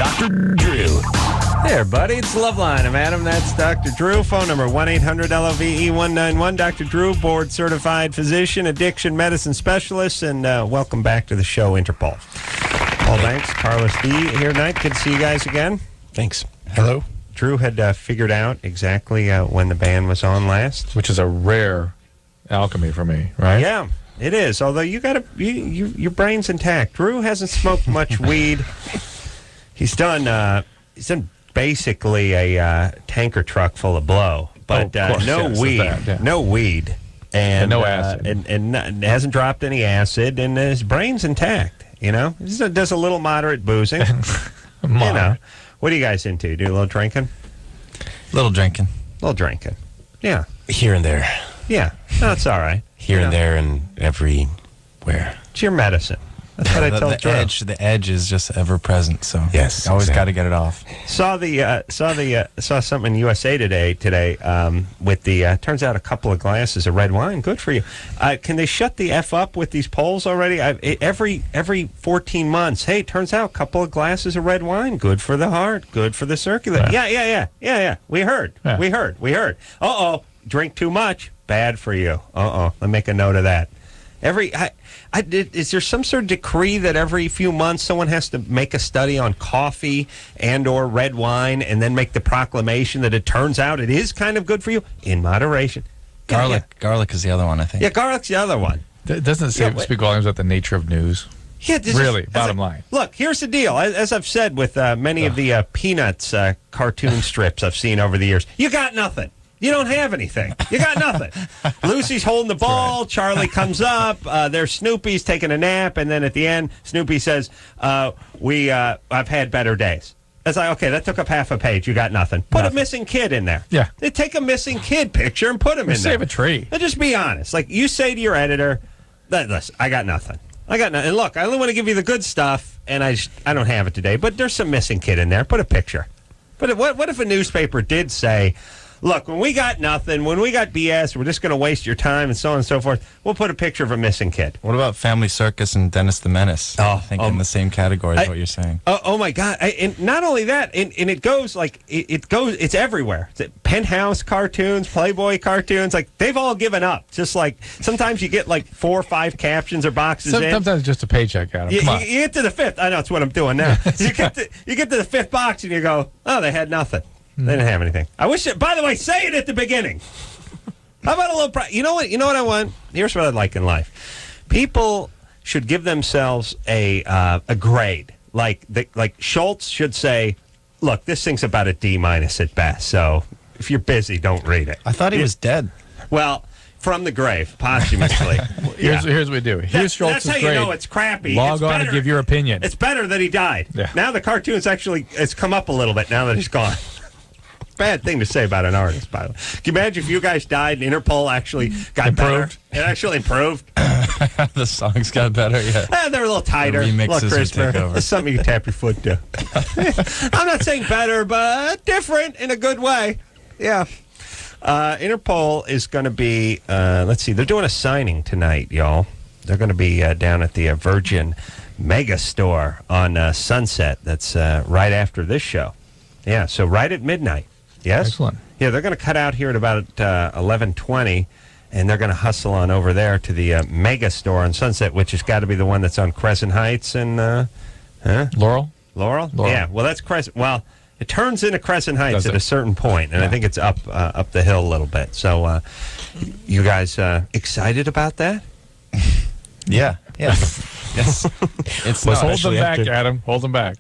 Dr. Drew. Hey, everybody. It's LoveLine. I'm Adam. That's Dr. Drew. Phone number 1-800-LOVE-191. Dr. Drew, board-certified physician, addiction medicine specialist, and welcome back to the show, Interpol. Paul Banks, Carlos D. here tonight. Good to see you guys again. Thanks. Hello. Drew had figured out exactly when the band was on last. Which is a rare alchemy for me, right? Yeah, it is. Although your brain's intact. Drew hasn't smoked much weed. He's done basically a tanker truck full of blow, but no weed, and no acid, and hasn't dropped any acid, and his brain's intact. You know, he does a little moderate boozing. You know, what are you guys into? Do a little drinking? Little drinking. Yeah. Here and there. Yeah. No, it's all right. Here and there and everywhere. It's your medicine. That's what I told Drew. The edge is just ever present. So yes, always got to get it off. Saw something in USA today with the turns out a couple of glasses of red wine. Good for you. Can they shut the F up with these polls already? Every 14 months. Hey, turns out a couple of glasses of red wine. Good for the heart. Good for the circulation. Yeah. We heard. Drink too much. Bad for you. Let me make a note of that. Is there some sort of decree that every few months someone has to make a study on coffee and or red wine and then make the proclamation that it turns out it is kind of good for you in moderation? Garlic is the other one, I think. Yeah, garlic's the other one. Doesn't it speak volumes about the nature of news? Yeah, really, bottom line. Look, here's the deal. As I've said with many of the Peanuts cartoon strips I've seen over the years, you got nothing. You don't have anything. You got nothing. Lucy's holding the ball. Right. Charlie comes up. There's Snoopy's taking a nap. And then at the end, Snoopy says, I've had better days. It's like, okay, that took up half a page. You got nothing. Put a missing kid in there. Yeah. They take a missing kid picture and put him in there. Save a tree. And just be honest. Like, you say to your editor, listen, I got nothing. And look, I only want to give you the good stuff, and I don't have it today. But there's some missing kid in there. Put a picture. But what if a newspaper did say, look, when we got nothing, when we got BS, we're just going to waste your time and so on and so forth, we'll put a picture of a missing kid. What about Family Circus and Dennis the Menace? I think in the same category is what you're saying. Oh my God. And not only that, and it goes like, it's everywhere. It's Penthouse cartoons, Playboy cartoons, like they've all given up. Just like, sometimes you get like 4 or 5 captions or boxes in. Sometimes just a paycheck out of it. You get to the 5th. I know, it's what I'm doing now. You get to the 5th box and you go, oh, they had nothing. They didn't have anything. I wish. By the way, say it at the beginning. How about a little? You know what? You know what I want. Here's what I'd like in life. People should give themselves a grade. Like Schultz should say, "Look, this thing's about a D- at best. So if you're busy, don't read it." I thought he was dead. Well, from the grave, posthumously. Here's what we do. Here's Schultz's grade. That's how you know it's crappy. Log on and give your opinion. It's better that he died. Yeah. Now the cartoon's it's come up a little bit now that he's gone. Bad thing to say about an artist, by the way. Can you imagine if you guys died and Interpol actually got improved? Better? It actually improved. The songs got better, yeah. They're a little tighter, a little crisper. It's something you can tap your foot to. I'm not saying better, but different in a good way. Yeah. Interpol is going to be, let's see, they're doing a signing tonight, y'all. They're going to be down at the Virgin Mega Store on Sunset. That's right after this show. Yeah, so right at midnight. Yes? Excellent. Yeah, they're going to cut out here at about 11:20, and they're going to hustle on over there to the Mega Store on Sunset, which has got to be the one that's on Crescent Heights and... Laurel? Yeah, well, that's Crescent... Well, it turns into Crescent Heights at a certain point, and I think it's up the hill a little bit. So, you guys excited about that? Yeah. Yes. Hold them back, Adam. Hold them back.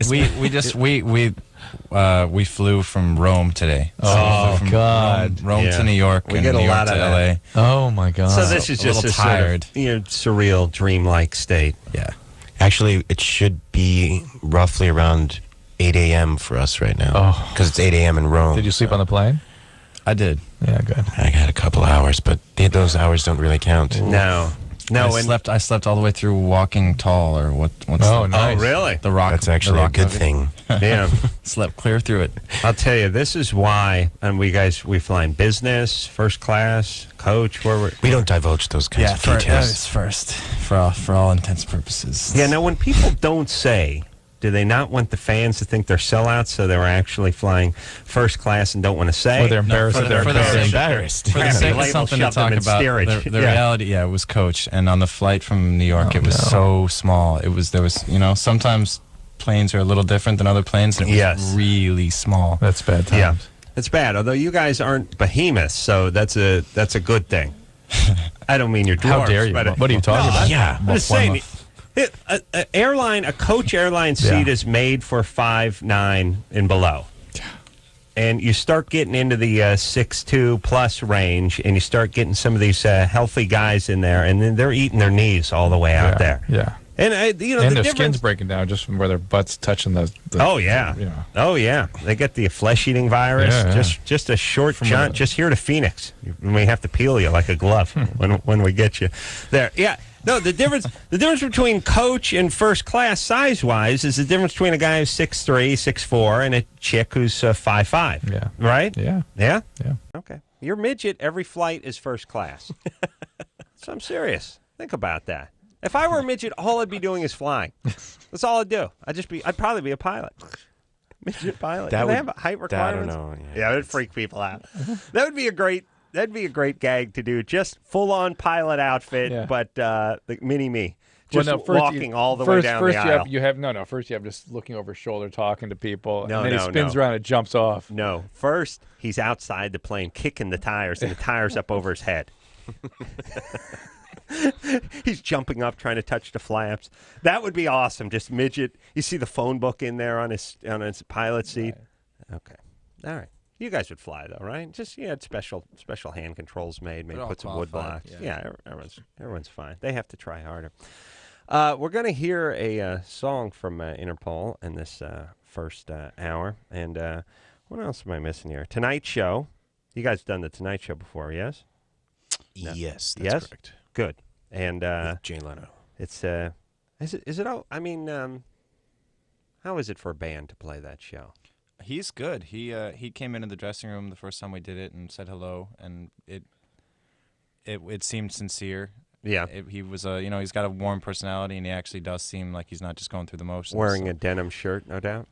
We flew from Rome today. From God. Rome to New York. We get a lot of LA. Oh my God. So this is just a tired, surreal, dreamlike state. Yeah. Actually, it should be roughly around 8 a.m. for us right now. Because it's 8 a.m. in Rome. Did you sleep on the plane? I did. Yeah, good. I had a couple hours, but those hours don't really count. No. I slept all the way through Walking Tall, or what's nice. Oh, really? The Rock. That's actually a good thing. Yeah. Slept clear through it. I'll tell you, this is why, and we fly in business, first class, coach, we don't divulge those kinds of details. First, for all intents and purposes. Yeah, now when people don't say Do they not want the fans to think they're sellouts, so they were actually flying first class and don't want to say? Or they're embarrassed that they're embarrassed. For the sake of something to talk about, the reality, it was Coach. And on the flight from New York, it was so small. There was, sometimes planes are a little different than other planes, and it was really small. That's bad times. Yeah, it's bad. Although you guys aren't behemoths, so that's a good thing. I don't mean you're dwarfs. How dare you? But What are you talking about? Yeah. I'm just saying, a coach airline seat is made for 5'9" and below. And you start getting into the 6'2" plus range, and you start getting some of these healthy guys in there, and then they're eating their knees all the way out there. Yeah. And and the their skin's breaking down just from where their butts touching the oh yeah, oh yeah. They get the flesh-eating virus. Yeah. Just a short jaunt, just here to Phoenix. We have to peel you like a glove when we get you there. Yeah. No, the difference between coach and first class size-wise is the difference between a guy who's 6'3", 6'4", and a chick who's 5'5". Yeah. Right? Yeah. Yeah? Yeah. Okay. Your midget, every flight is first class. So I'm serious. Think about that. If I were a midget, all I'd be doing is flying. That's all I'd do. I'd probably be a pilot. Midget pilot. Do they have height requirements? I don't know. Yeah, it would freak people out. That'd be a great gag to do. Just full on pilot outfit, but the mini me. Just walking all the way down the aisle. First you have just looking over his shoulder, talking to people, No, and then he spins around and jumps off. No, first he's outside the plane kicking the tires, and the tires up over his head. He's jumping up, trying to touch the flaps. That would be awesome. Just midget. You see the phone book in there on his pilot seat. Right. Okay, all right. You guys would fly though, right? Just special hand controls made. Maybe put some wood blocks. Yeah, everyone's fine. They have to try harder. We're going to hear a song from Interpol in this first hour. And what else am I missing here? Tonight Show. You guys done the Tonight Show before, yes? No. Yes, that's correct. Good. And with Jay Leno. It's is it all? I mean, how is it for a band to play that show? He's good. He came into the dressing room the first time we did it and said hello, and it seemed sincere. Yeah. He was he's got a warm personality, and he actually does seem like he's not just going through the motions. Wearing a denim shirt, no doubt.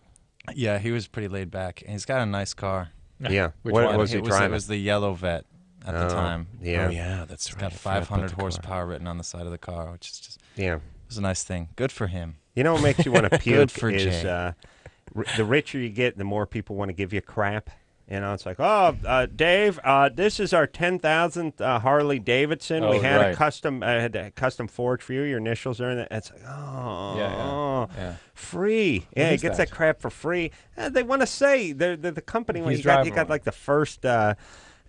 Yeah, he was pretty laid back, and he's got a nice car. Yeah. What was he driving? It was the yellow Vet at the time. Yeah. Oh, yeah, that's right. It's got 500 horsepower written on the side of the car, which is just it was a nice thing. Good for him. You know what makes you want to puke Good for is Jay. The richer you get, the more people want to give you crap. You know, it's like, Dave, this is our 10,000th Harley Davidson. We had a custom forge for you. Your initials are in it. It's like, free. Yeah, he gets that crap for free. They want to say the company when you got like the first.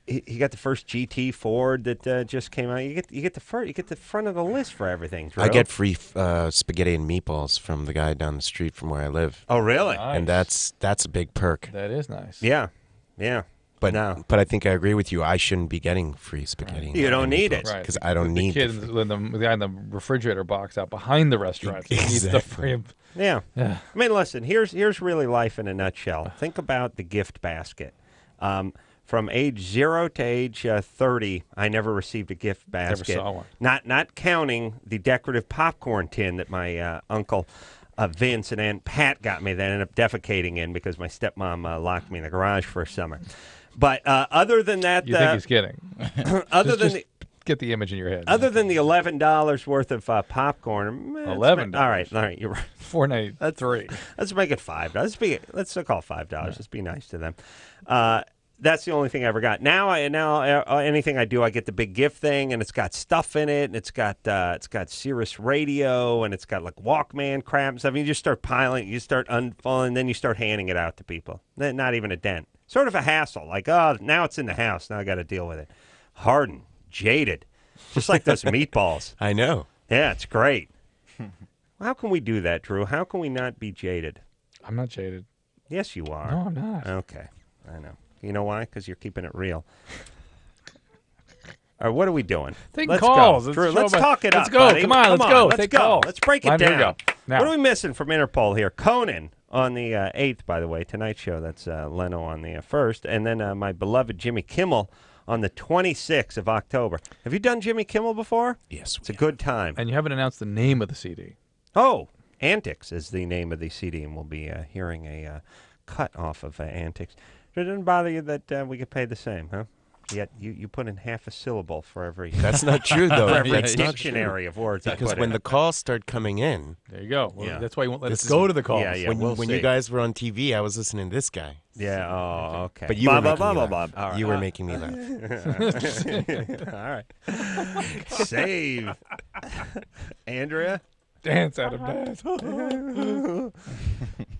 He got the first GT Ford that just came out. You get the front of the list for everything. Drew. I get free spaghetti and meatballs from the guy down the street from where I live. Oh, really? Nice. And that's a big perk. That is nice. Yeah. But I think I agree with you. I shouldn't be getting free spaghetti. Right. You don't need it because I don't need it. The guy in the refrigerator box out behind the restaurant needs the free. Yeah. I mean, listen. Here's really life in a nutshell. Think about the gift basket. From age 0 to age 30, I never received a gift basket. Never saw one. Not counting the decorative popcorn tin that my uncle Vince and Aunt Pat got me that I ended up defecating in because my stepmom locked me in the garage for a summer. But other than that... You think he's kidding. Just get the image in your head. Other than the $11 worth of popcorn... $11? All right, you're right. $4.93. Let's make it $5. Let's call it $5. Let's be nice to them. That's the only thing I ever got. Now anything I do, I get the big gift thing, and it's got stuff in it, and it's got Sirius radio, and it's got like Walkman crap and stuff. You just start piling, you start unfolding, then you start handing it out to people. Not even a dent. Sort of a hassle. Like, now it's in the house. Now I got to deal with it. Hardened, jaded, just like those meatballs. I know. Yeah, it's great. How can we do that, Drew? How can we not be jaded? I'm not jaded. Yes, you are. No, I'm not. Okay, I know. You know why? Because you're keeping it real. All right, what are we doing? Take calls. Go. Drew, let's talk it up. Let's go. Buddy. Come on, let's go. Take calls. Let's break it down. Go. What are we missing from Interpol here? Conan on the 8th, by the way, Tonight Show. That's Leno on the 1st. And then my beloved Jimmy Kimmel on the 26th of October. Have you done Jimmy Kimmel before? Yes. It's a good time. And you haven't announced the name of the CD. Oh, Antics is the name of the CD, and we'll be hearing a cut off of Antics. It doesn't bother you that we get paid the same, huh? Yet you put in half a syllable for every. That's not true, though. For every That's dictionary of words. Because when the calls start coming in, there you go. Well, Yeah. that's why you won't let us go to the calls. Yeah, yeah. when you guys were on TV, I was listening to this guy. Yeah. Oh, okay. But you were making me laugh. All right. You were making me laugh. All right. Save. Andrea. Dance, Adam, dance.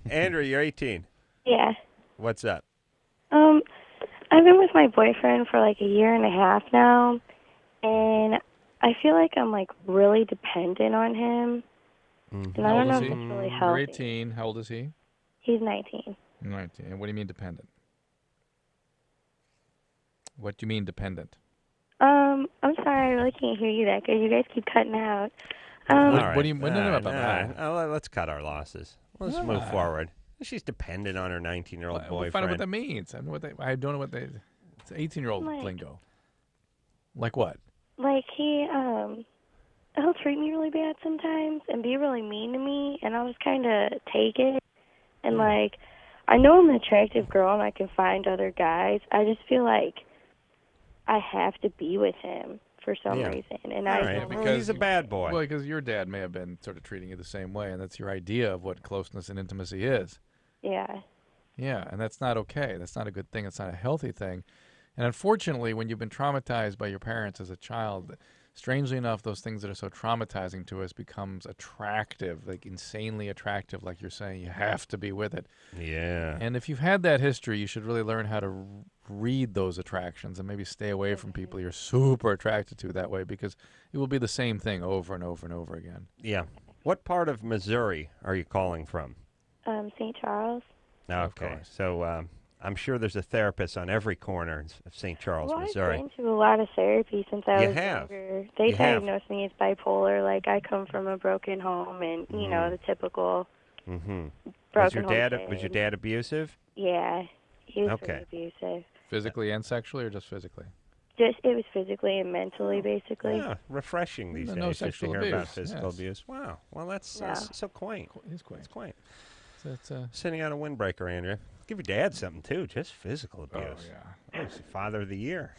Andrea, you're 18. Yeah. What's up? I've been with my boyfriend for like a year and a half now, and I feel like I'm like really dependent on him. And I don't know if it's really healthy. You're 18. How old is he? He's 19. 19. And what do you mean dependent? What do you mean dependent? I'm sorry, I really can't hear you that good. You guys keep cutting out. What do you mean? Let's cut our losses. Let's move forward. She's dependent on her 19-year-old boyfriend. Find out what that means. I don't know what they. It's 18-year-old lingo. Like what? Like he'll treat me really bad sometimes and be really mean to me, and I'll just kind of take it. And like, I know I'm an attractive girl and I can find other guys. I just feel like I have to be with him for some reason. And because he's a bad boy. Well, because your dad may have been sort of treating you the same way, and that's your idea of what closeness and intimacy is. Yeah. Yeah, and that's not okay. That's not a good thing. It's not a healthy thing. And unfortunately, when you've been traumatized by your parents as a child, strangely enough, those things that are so traumatizing to us becomes attractive, like insanely attractive, like you're saying. You have to be with it. Yeah. And if you've had that history, you should really learn how to read those attractions and maybe stay away from people you're super attracted to that way, because it will be the same thing over and over and over again. Yeah. What part of Missouri are you calling from? St. Charles. Okay. So I'm sure there's a therapist on every corner of St. Charles, Missouri. I've been to a lot of therapy since I was have. younger. They diagnosed me as bipolar. Like, I come from a broken home and, you know, the typical broken Was home your dad abusive? Yeah. He was really abusive. Physically and sexually, or just physically? It was physically and mentally, basically. Yeah, refreshing these days just to hear about physical abuse. Wow. Well, that's so quaint. It's quaint. It's quaint. So it's, sending out a windbreaker, Andrea. Give your dad something, too. Just physical abuse. Oh, yeah. Oh, he's the father of the year.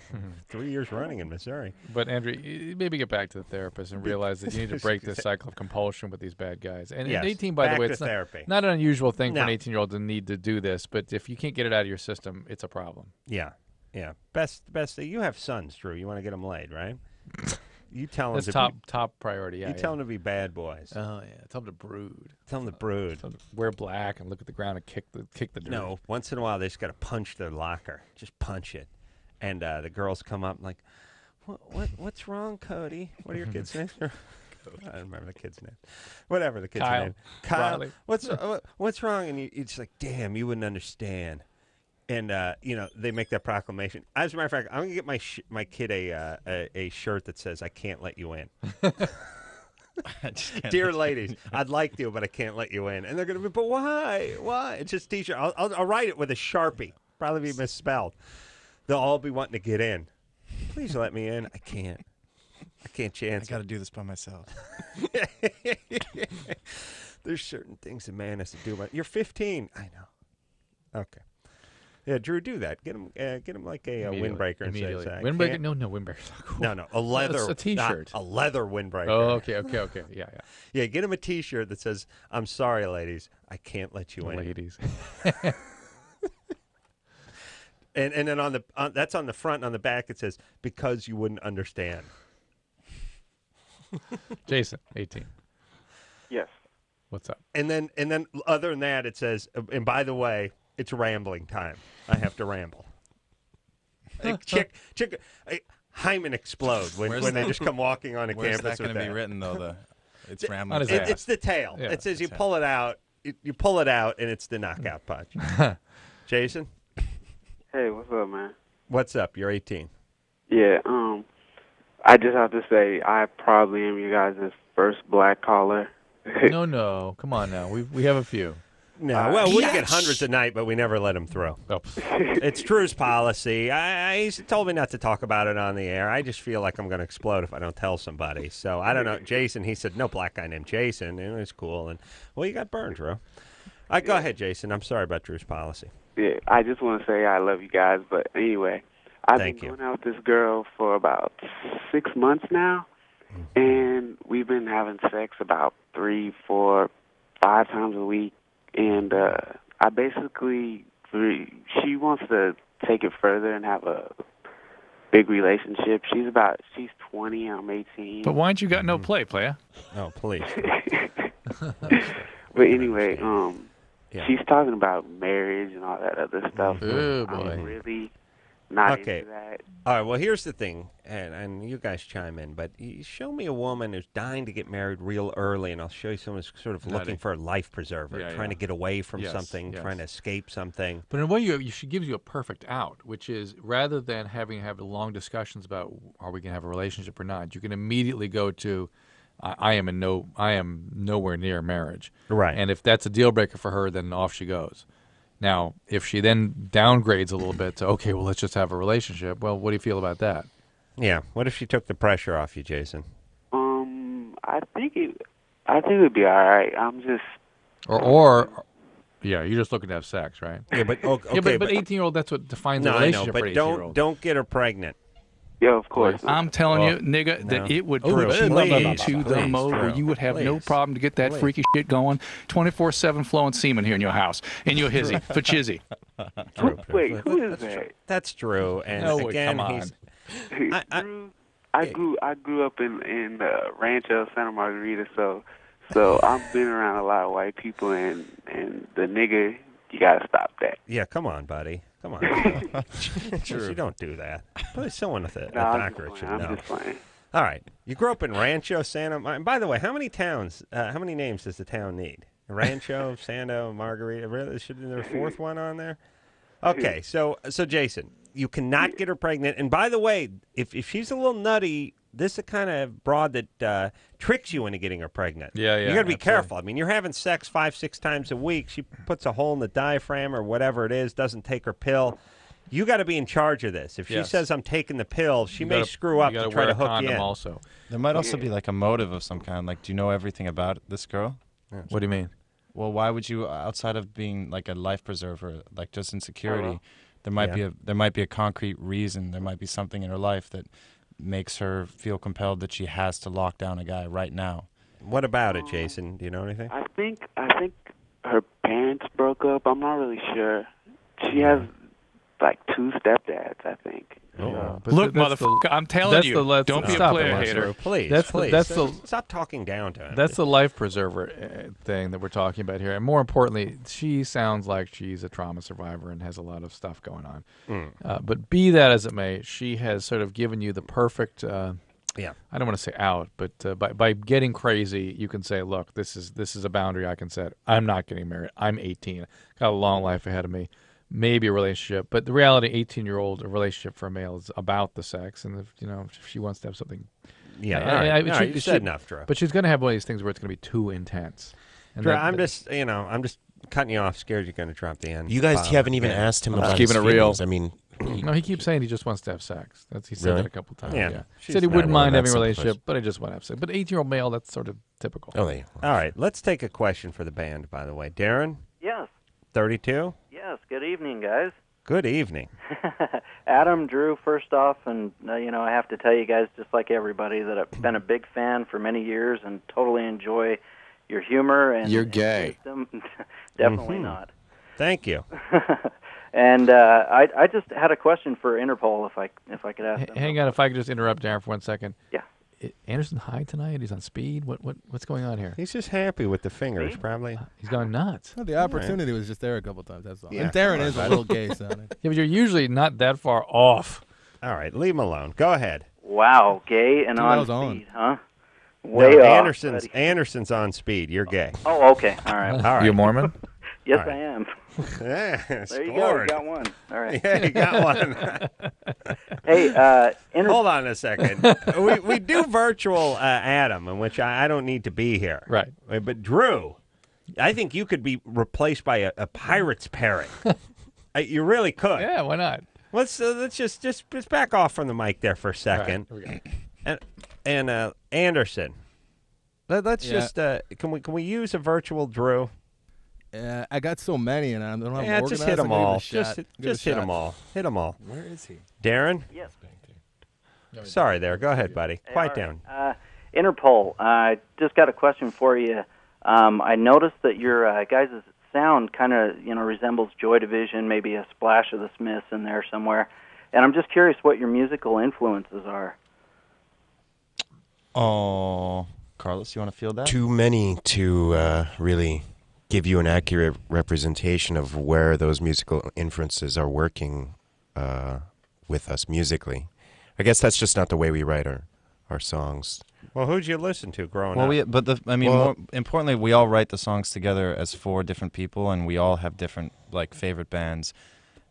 3 years running in Missouri. But, Andrew, maybe get back to the therapist and realize that you need to break this cycle of compulsion with these bad guys. And at 18, by the way, it's not an unusual thing for an 18-year-old to need to do this. But if you can't get it out of your system, it's a problem. Yeah. Yeah. Best. You have sons, Drew. You want to get them laid, right? You tell them that's top priority. Yeah, you tell them to be bad boys. Oh yeah, tell them to brood. Tell them to brood. Tell them to wear black and look at the ground and kick the dirt. No, once in a while they just got to punch their locker. Just punch it, and the girls come up like, "What's wrong, Cody? What are your kids' names?" I don't remember the kid's name. Whatever the kid's name. Kyle. Riley. What's wrong? And you're just like, damn, you wouldn't understand. And they make that proclamation. As a matter of fact, I'm gonna get my kid a shirt that says "I can't let you in." Dear ladies, I'd like to, but I can't let you in. And they're gonna be, but why? Why? It's just T-shirt. I'll write it with a Sharpie. Probably be misspelled. They'll all be wanting to get in. Please let me in. I can't chance. I got to do this by myself. There's certain things a man has to do. You're 15. I know. Okay. Yeah, Drew, do that. Get him like a windbreaker and say, windbreaker? No, windbreaker's not cool. No, a leather. It's a T-shirt. A leather windbreaker. Oh, okay. Yeah. Yeah, get him a T-shirt that says, "I'm sorry, ladies, I can't let you in." Ladies. and then that's on the front, and on the back it says, "Because you wouldn't understand." Jason, 18. Yes. What's up? And then other than that, it says, and by the way, it's rambling time. I have to ramble. Hymen explode when they just come walking on a campus. Where's that going to be written, though? It's rambling. It's the tail. Yeah, it says you pull it out. You pull it out, and it's the knockout punch. Jason? Hey, what's up, man? What's up? You're 18. Yeah, I just have to say I probably am you guys' first black caller. No, come on now. We have a few. No, well, we get hundreds a night, but we never let them through. Oh. It's Drew's policy. He's told me not to talk about it on the air. I just feel like I'm going to explode if I don't tell somebody. So I don't know. Jason, he said, no black guy named Jason. And it was cool. And well, you got burned, Drew. Go ahead, Jason. I'm sorry about Drew's policy. Yeah, I just want to say I love you guys. But anyway, I've been going out with this girl for about 6 months now. And we've been having sex about 3, 4, 5 times a week. And I basically, she wants to take it further and have a big relationship. She's 20, I'm 18. But why ain't you got no play, player? Oh, please. But anyway, she's talking about marriage and all that other stuff. Oh, boy. I'm really not into that. All right, well, here's the thing, and you guys chime in, but you show me a woman who's dying to get married real early, and I'll show you someone who's sort of looking for a life preserver, trying to get away from something, trying to escape something. But in a way, she gives you a perfect out, which is rather than having to have long discussions about are we going to have a relationship or not, you can immediately go to I am nowhere near marriage. Right. And if that's a deal breaker for her, then off she goes. Now, if she then downgrades a little bit to, okay, well, let's just have a relationship, well, what do you feel about that? Yeah. What if she took the pressure off you, Jason? I think it'd be all right. I'm just... Yeah, you're just looking to have sex, right? Yeah, but okay, yeah, but 18-year-old, that's what defines a relationship for an 18-year-old. Don't get her pregnant. Yeah, of course. I'm telling you, nigga, that it would push you into the mode where you would have no problem to get that freaky shit going. 24/7 flowing semen here in your house, in your hizzy for chizzy. Wait, who is that? That's Drew. And again, come on. he's. Drew, I grew up in Rancho Santa Margarita, so I've been around a lot of white people, and the nigga, you gotta stop that. Yeah, come on, buddy. Come on. Drew, you don't do that. Probably someone with a doctorate should know. I'm just playing. All right. You grew up in Rancho Santa. And by the way, how many names does the town need? Rancho, Santa, Margarita. Really? Should there a fourth one on there? Okay. So Jason, you cannot get her pregnant. And by the way, if she's a little nutty, this is the kind of broad that tricks you into getting her pregnant. Yeah. You got to be careful. I mean, you're having sex 5-6 times a week. She puts a hole in the diaphragm or whatever it is, doesn't take her pill. You got to be in charge of this. If she says, I'm taking the pill, she may screw up to try to hook you in. Also. There might also be like a motive of some kind. Like, do you know everything about this girl? Yeah. What do you mean? Well, why would you, outside of being like a life preserver, like just insecurity, there might be a concrete reason. There might be something in her life that makes her feel compelled that she has to lock down a guy right now. What about it, Jason? Do you know anything? I think her parents broke up. I'm not really sure. She has like 2 stepdads, I think. Oh. Look, motherfucker, I'm telling you, don't be a player hater. Please, stop talking down to him. That's the life preserver thing that we're talking about here. And more importantly, she sounds like she's a trauma survivor and has a lot of stuff going on. But be that as it may, she has sort of given you the perfect, I don't want to say out, but by getting crazy, you can say, look, this is a boundary I can set. I'm not getting married. I'm 18. Got a long life ahead of me. Maybe a relationship, but the reality, 18-year-old, a relationship for a male is about the sex, and if she wants to have something, you said enough, Drew. But she's going to have one of these things where it's going to be too intense. And Drew, I'm just cutting you off, scared you're going to drop the end. You guys haven't even asked him about keeping his it real. feelings. I mean, no, he keeps saying he just wants to have sex. He said that a couple times. Yeah. He said he wouldn't mind having a really relationship, but I just want to have sex. But 18-year-old male, that's sort of typical. Oh, yeah. All right, let's take a question for the band, by the way. Darren? Yes. 32? Yes. Good evening, guys. Good evening. Adam, Drew, first off, and I have to tell you guys, just like everybody, that I've been a big fan for many years and totally enjoy your humor. And you're gay. Definitely not. Thank you. And I just had a question for Interpol, if I could ask them. Hang on, if I could just interrupt Darren for 1 second. Yeah. Anderson high tonight? He's on speed? What's going on here? He's just happy with the fingers, probably. He's going nuts. Well, the opportunity was just there a couple times, that's all. Yeah. And Darren is a little gay sounding. Yeah, but you're usually not that far off. All right, leave him alone. Go ahead. Wow, gay and on speed, huh? Way off. Anderson's on speed. You're gay. Oh, okay. All right. All right. You a Mormon? Yes, I am. Yeah, there you go. You got one. All right. Yeah, you got one. Hey, hold on a second. we do virtual Adam, in which I don't need to be here. Right. But Drew, I think you could be replaced by a pirate's parrot. You really could. Yeah, why not? Let's just back off from the mic there for a second. All right, here we go. And Anderson, let's just can we use a virtual Drew? I got so many, and I don't have Yeah, just hit them all. Just hit them them all. Hit them all. Where is he? Darren? Yes. Sorry there. Go ahead, buddy. Quiet down. Interpol, I just got a question for you. I noticed that your guys' sound kind of, resembles Joy Division, maybe a splash of the Smiths in there somewhere. And I'm just curious what your musical influences are. Oh, Carlos, you want to field that? Too many to really give you an accurate representation of where those musical influences are working with us musically. I guess that's just not the way we write our songs. Well, who'd you listen to growing up? More importantly, we all write the songs together as 4 different people, and we all have different favorite bands,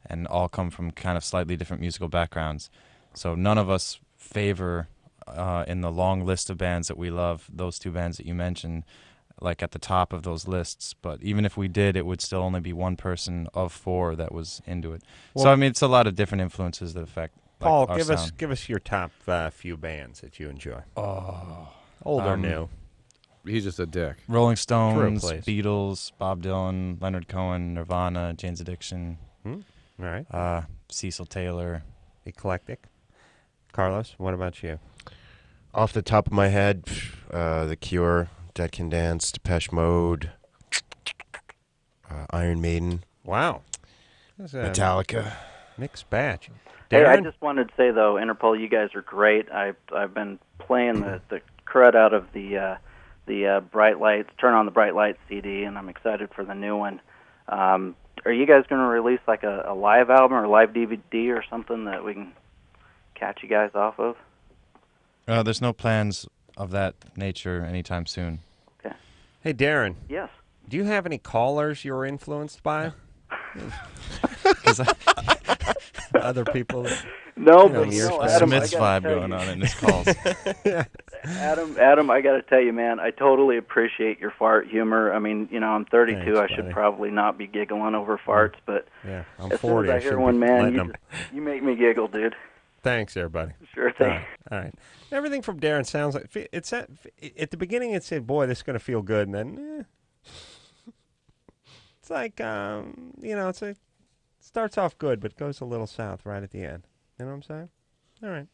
and all come from kind of slightly different musical backgrounds. So none of us favor in the long list of bands that we love those 2 bands that you mentioned, like at the top of those lists. But even if we did, it would still only be one person of 4 that was into it. Well, so it's a lot of different influences that affect. Paul, give us your top few bands that you enjoy. Old or new? He's just a dick. Rolling Stones, Beatles, Bob Dylan, Leonard Cohen, Nirvana, Jane's Addiction. All right. Cecil Taylor. Eclectic. Carlos, what about you? Off the top of my head, The Cure, Dead Can Dance, Depeche Mode, Iron Maiden. Wow. Metallica. Mixed batch. Hey, Darren? I just wanted to say, though, Interpol, you guys are great. I've been playing the crud out of the Bright Lights, Turn on the Bright Lights CD, and I'm excited for the new one. Are you guys going to release like a live album or live DVD or something that we can catch you guys off of? There's no plans of that nature anytime soon. Okay. Hey, Darren. Yes. Do you have any callers you're influenced by? Other people. No, but Adam, Smith's vibe going on in his calls. Adam, I got to tell you, man, I totally appreciate your fart humor. I mean, I'm 32. Thanks, I should probably not be giggling over farts, but I'm as 40. soon as I hear one, man, you make me giggle, dude. Thanks, everybody. Sure thing. All right. Everything from Darren sounds like it's at the beginning. It said, "Boy, this is going to feel good," and then it's like starts off good, but goes a little south right at the end. You know what I'm saying? All right.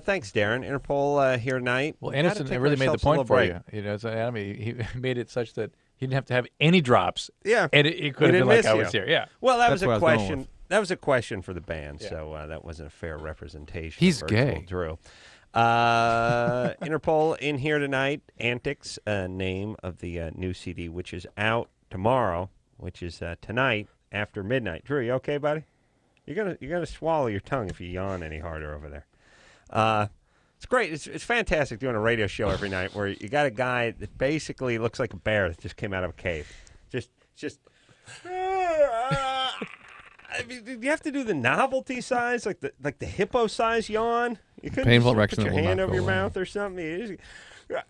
Thanks, Darren. Interpol here tonight. Well, Anderson really made the point for you. So Adam, he made it such that he didn't have to have any drops. Yeah. And it could have been like I was here. Yeah. Well, that was a question. That was a question for the band, so that wasn't a fair representation. He's of gay. Drew. Interpol in here tonight. Antics, name of the new CD, which is out tomorrow, which is tonight after midnight. Drew, you okay, buddy? You're gonna swallow your tongue if you yawn any harder over there. It's great. It's fantastic doing a radio show every night where you got a guy that basically looks like a bear that just came out of a cave. Just. I mean, you have to do the novelty size, like the hippo size yawn. You couldn't painful just erection. Put your hand over your mouth or something. You just,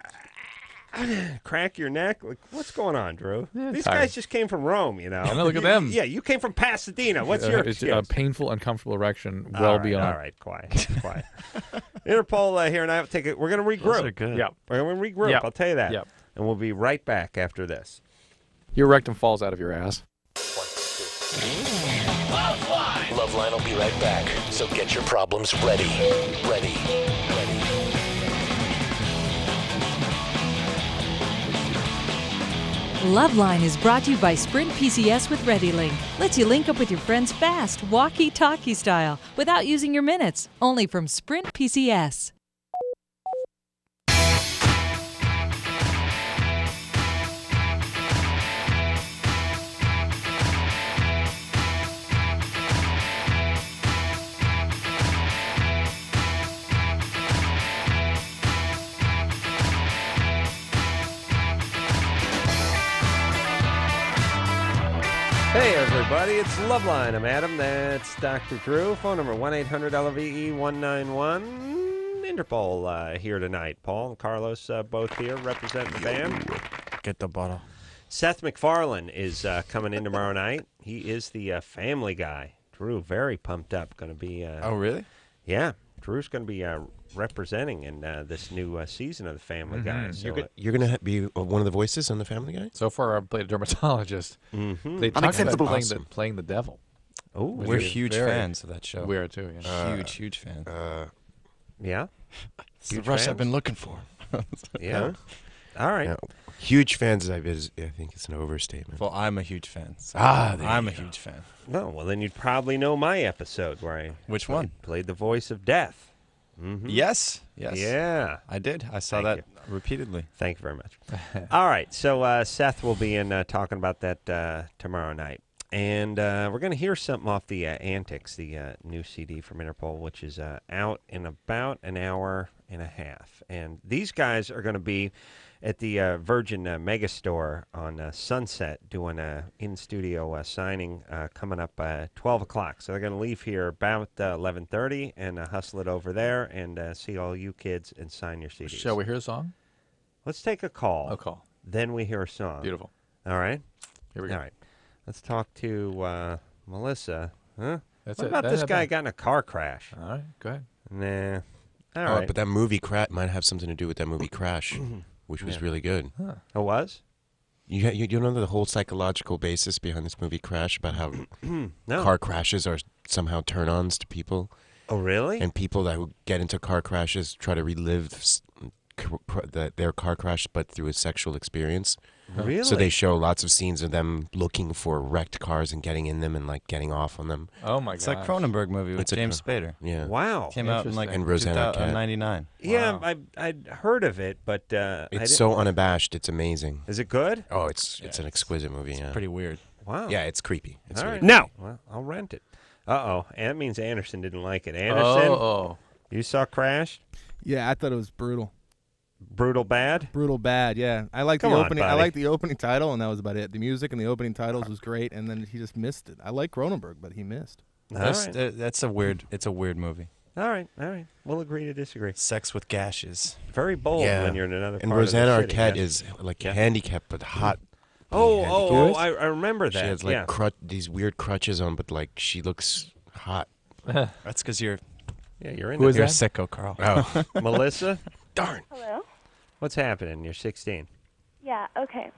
crack your neck. Like, what's going on, Drew? These guys just came from Rome, Yeah, look at them. Yeah, you came from Pasadena. What's your excuse? A painful, uncomfortable erection. Beyond. All right, quiet. Interpol here, and I take it. We're going to regroup. Those are good. Yep. We're going to regroup. Yep. I'll tell you that. Yep. And we'll be right back after this. Your rectum falls out of your ass. LoveLine will be right back, so get your problems ready. LoveLine is brought to you by Sprint PCS with ReadyLink. Lets you link up with your friends fast, walkie-talkie style, without using your minutes. Only from Sprint PCS. Hey, everybody, it's LoveLine. I'm Adam. That's Dr. Drew. Phone number 1-800-LVE-191. Interpol here tonight. Paul and Carlos both here representing the band. Get the bottle. Seth MacFarlane is coming in tomorrow night. He is the Family Guy. Drew, very pumped up. Going to be. Oh, really? Yeah. Drew's going to be representing in this new season of the Family Guy. So you're going to be one of the voices on the Family Guy? So far, I've played a dermatologist. They talk about playing the devil. Oh, we're huge fans of that show. We are too. Yeah. Huge fans. Yeah. It's the rush I've been looking for. Yeah. All right. Yeah. Huge fans, I think it's an overstatement. Well, I'm a huge fan. So I'm a huge fan. No, well, then you'd probably know my episode where I Which one? Played the voice of death. Mm-hmm. Yes. Yeah. I did. I saw that repeatedly. Thank you very much. All right. So Seth will be in talking about that tomorrow night. And we're going to hear something off the Antics, the new CD from Interpol, which is out in about an hour and a half. And these guys are going to be at the Virgin Megastore on Sunset doing an in-studio signing coming up 12 o'clock. So they're going to leave here about 11:30 and hustle it over there and see all you kids and sign your CDs. Shall we hear a song? Let's take a call. A call. Then we hear a song. Beautiful. All right? Here we go. All right. Let's talk to Melissa. Huh? That's what it. about this guy got in a car crash? All right, go ahead. Nah. All right. But that movie might have something to do with that movie Crash, which was really good. Huh. It was? You know the whole psychological basis behind this movie Crash about how car crashes are somehow turn-ons to people? Oh, really? And people that get into car crashes try to relive their car crash, but through a sexual experience. Really? So they show lots of scenes of them looking for wrecked cars and getting in them and like getting off on them. Oh my god! It's like Cronenberg movie with James Spader. Yeah. Wow. Came out in like and Rosanna Arquette. 99. Yeah, Wow. I'd heard of it, but it's so unabashed. It's amazing. Is it good? Oh, it's an exquisite movie. Yeah. Pretty weird. Wow. Yeah, it's creepy. It's All really right. No. Well, I'll rent it. Uh-oh. And that means Anderson didn't like it. Anderson, you saw Crash? Yeah, I thought it was brutal. Brutal bad? Brutal bad, yeah. I like the Come on, opening. I buddy. like the opening title, and that was about it. The music and the opening titles was great, and then he just missed it. I like Cronenberg, but he missed. That's a weird. It's a weird movie. All right. We'll agree to disagree. Sex with gashes. Very bold when you're in another and part Rosanna of the city, Arquette yeah. is like handicapped but hot. I remember that. She has like these weird crutches on, but like she looks hot. That's because you're. Yeah, you're in. Who is you're that? Sicko, Carl. Oh, Melissa. Darn. Hello? What's happening? You're 16. Yeah, okay.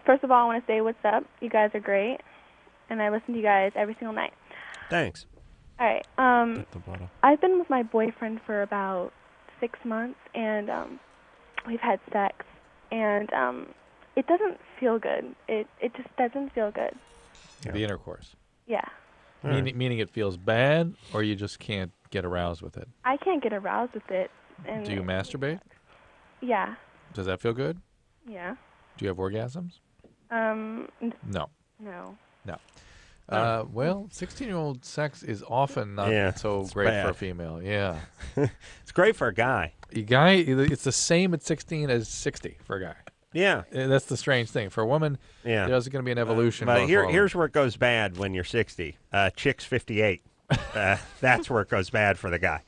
First of all, I want to say what's up. You guys are great, and I listen to you guys every single night. Thanks. All right. I've been with my boyfriend for about 6 months, and we've had sex, and it doesn't feel good. It just doesn't feel good. The intercourse. Yeah. Meaning it feels bad, or you just can't get aroused with it? I can't get aroused with it. And Do you masturbate? Yeah. Does that feel good? Yeah. Do you have orgasms? No. No. Well, 16-year-old sex is often not so great bad for a female. Yeah. It's great for a guy. It's the same at 16 as 60 for a guy. Yeah. That's the strange thing. For a woman, there's going to be an evolution. But here's where it goes bad when you're 60. Chick's 58. That's where it goes bad for the guy.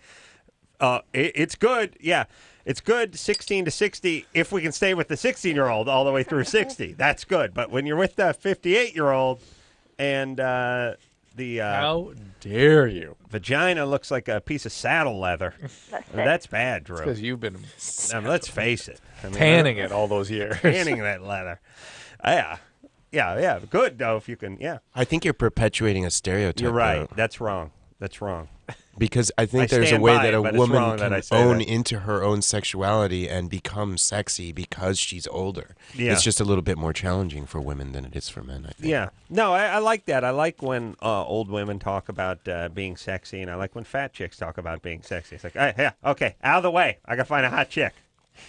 It's good. Yeah. It's good 16 to 60 if we can stay with the 16-year-old all the way through 60. That's good. But when you're with the 58-year-old and how dare you? Vagina looks like a piece of saddle leather. That's bad, Drew. Because you've been let's face it. Tanning it all those years. Tanning that leather. Yeah. Good, though, if you can, I think you're perpetuating a stereotype. You're right. Though. That's wrong. Because I think there's a way that a woman can own into her own sexuality and become sexy because she's older. Yeah. It's just a little bit more challenging for women than it is for men, I think. Yeah. No, I like that. I like when old women talk about being sexy, and I like when fat chicks talk about being sexy. It's like, hey, okay, out of the way. I got to find a hot chick.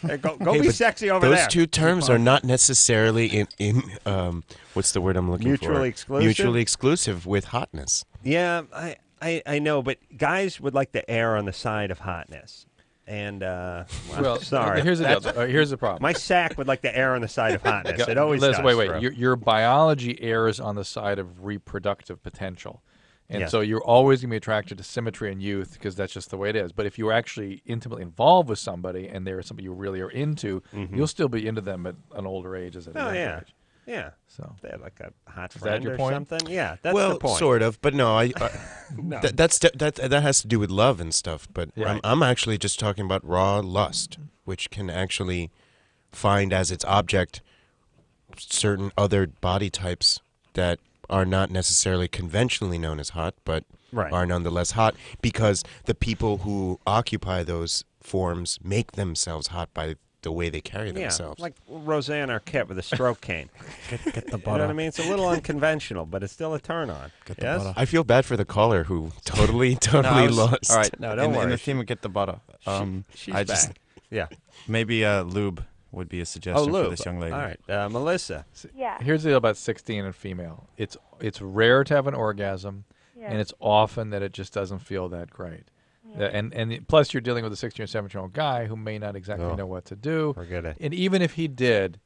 Hey, go be sexy over there. Those two terms are not necessarily in what's the word I'm looking Mutually for? exclusive? Mutually exclusive with hotness. Yeah, I know, but guys would like to err on the side of hotness. And, well, sorry. Here's the problem. My sack would like to err on the side of hotness. It always does. Wait. Your biology errs on the side of reproductive potential. And so you're always going to be attracted to symmetry in youth because that's just the way it is. But if you're actually intimately involved with somebody and they're somebody you really are into, you'll still be into them at an older age as at a younger age. Yeah. So they have like a hot is friend that your or point? something. Yeah, that's the point. Sort of, but no, No. that has to do with love and stuff. But Right. I'm actually just talking about raw lust, which can actually find as its object certain other body types that are not necessarily conventionally known as hot, but are nonetheless hot because the people who occupy those forms make themselves hot by the way they carry themselves. Like Roseanne Arquette with a stroke cane. Get the butt You know what I mean? It's a little unconventional, but it's still a turn on. Yes? I feel bad for the caller who totally lost. All right, no, don't worry. In the theme of Get the Butter, She's I back. Yeah. Maybe lube would be a suggestion for this young lady. All right, Melissa. Yeah. Here's the deal about 16 and female. It's rare to have an orgasm, and it's often that it just doesn't feel that great. Yeah. And plus you're dealing with a 16 or 17-year-old guy who may not exactly know what to do. Forget it. And even if he did,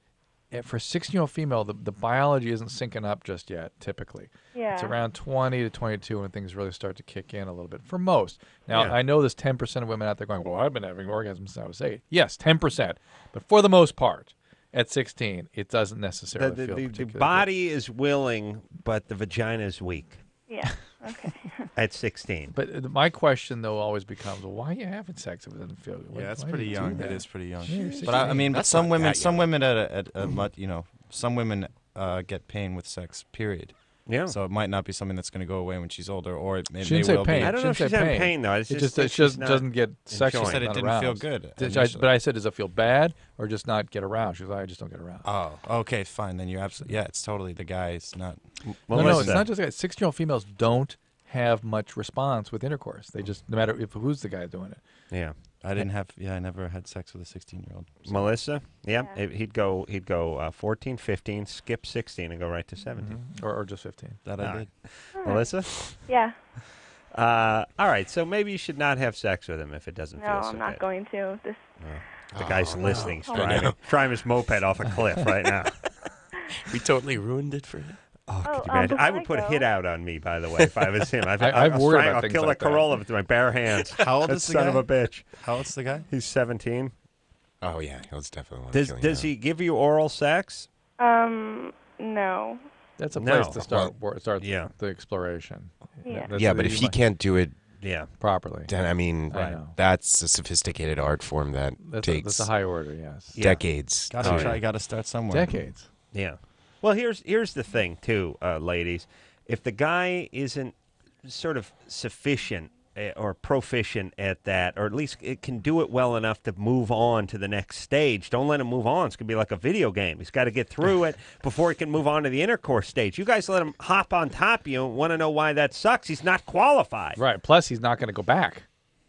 for a 16-year-old female, the biology isn't syncing up just yet, typically. Yeah. It's around 20 to 22 when things really start to kick in a little bit, for most. Now, I know there's 10% of women out there going, well, I've been having orgasms since I was 8. Yes, 10%. But for the most part, at 16, it doesn't necessarily feel particularly the body is willing, but the vagina is weak. Yeah. Okay. At 16. But my question, though, always becomes, well, why are you having sex if it doesn't feel good? Yeah, that's pretty young. That is pretty young. Yeah, but I mean, some women at a much, some women get pain with sex. Period. Yeah. So it might not be something that's going to go away when she's older, or it may say well pain. be. I don't know if she's having pain though. It's just it just doesn't get sexual. She said it didn't feel good. But I said, does it feel bad or just not get aroused? She was like, I just don't get aroused. Oh, okay, fine. Then you're absolutely it's totally the guy's not. No, it's not just that. 16-year-old females don't have much response with intercourse. They just, no matter who's the guy doing it. Yeah. I never had sex with a 16-year-old. So. Melissa? Yeah. He'd go 14, 15, skip 16 and go right to 17. Or just 15. That I did. Melissa? Yeah. All right. So maybe you should not have sex with him if it doesn't feel so No, I'm not good. going to. The guy's listening. He's driving his moped off a cliff right now. We totally ruined it for him. Oh, could you imagine? I would put a hit out on me, by the way, if I was him. I've worried about I'll things kill like a Carolla with my bare hands. How old that is the son guy? of a bitch? How old's the guy? He's 17. Oh yeah, he'll definitely want to kill you Does now. he give you oral sex? No. That's a place to start the exploration. Yeah. Yeah, but if he can't do it properly, then I mean, that's a sophisticated art form that takes that's a high order, yes. Decades. Got to start somewhere. Decades. Yeah. Well, here's the thing, too, ladies. If the guy isn't sort of sufficient or proficient at that, or at least it can do it well enough to move on to the next stage, don't let him move on. It's going to be like a video game. He's got to get through it before he can move on to the intercourse stage. You guys let him hop on top of you and want to know why that sucks. He's not qualified. Right. Plus, he's not going to go back.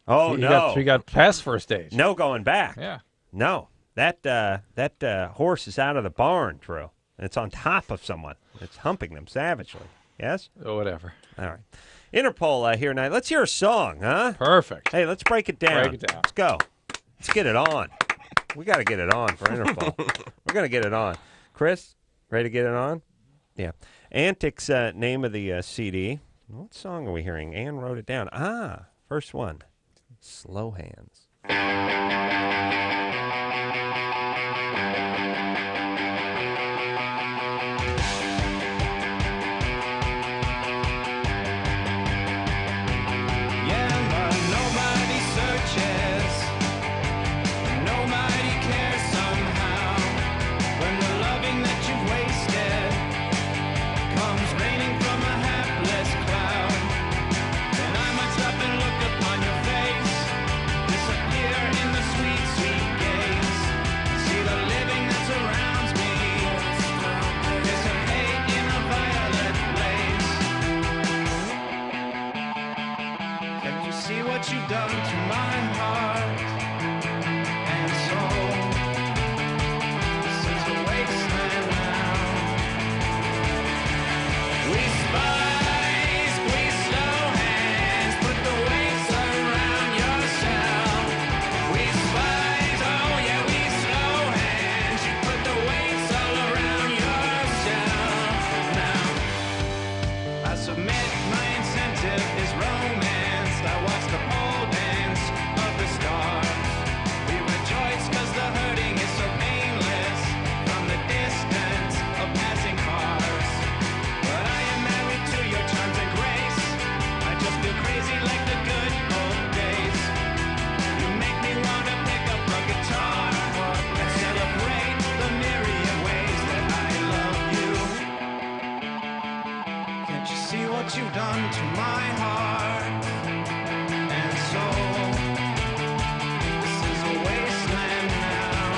Oh, no. He got past first stage. No going back. Yeah. No. That horse is out of the barn, Drew. It's on top of someone. It's humping them savagely. Yes? Oh, whatever. All right. Interpol here tonight. Let's hear a song, huh? Perfect. Hey, let's break it down. Break it down. Let's go. Let's get it on. We got to get it on for Interpol. We're going to get it on. Chris, ready to get it on? Yeah. Antics, name of the CD. What song are we hearing? Ann wrote it down. First one. Slow Hands. You've done to my heart and soul. This is a wasteland now. We slow hands, put the weights around yourself. We spies, oh yeah, we slow hands. You put the weights all around yourself. Now I submit my incentive. detective is romanced. I watch the pole dance of the stars. We rejoice 'cause the hurting is so painless from the distance of passing cars. But I am married to your charms and grace. I just feel crazy like the good old days. You make me wanna pick up a guitar and celebrate the myriad ways that I love you. Can't you see what you've done to my heart and soul? This is a wasteland now.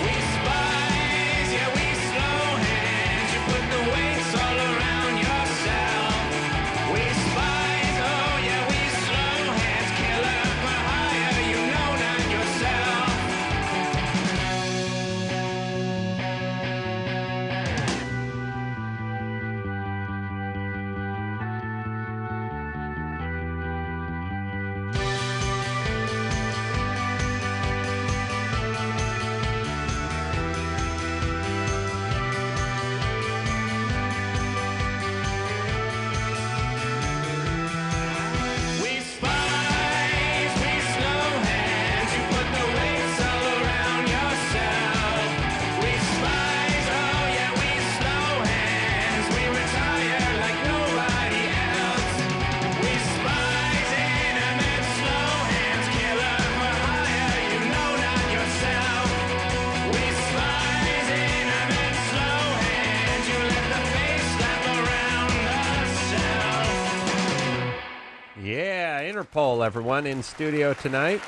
We spies, yeah, we slow hands. You put the weights all around yourself. We spies, oh yeah, we slow hands. Killer for hire, you know not yourself. We spies, we slow hands. You put the weights all around yourself. We spies, oh yeah, we slow hands. We retire like nobody else. We spies, intimate, slow hands. Killer for hire, you know not yourself. We spies, intimate, slow hands. You let the face slap around ourselves. Yeah, Interpol, everyone, in studio tonight.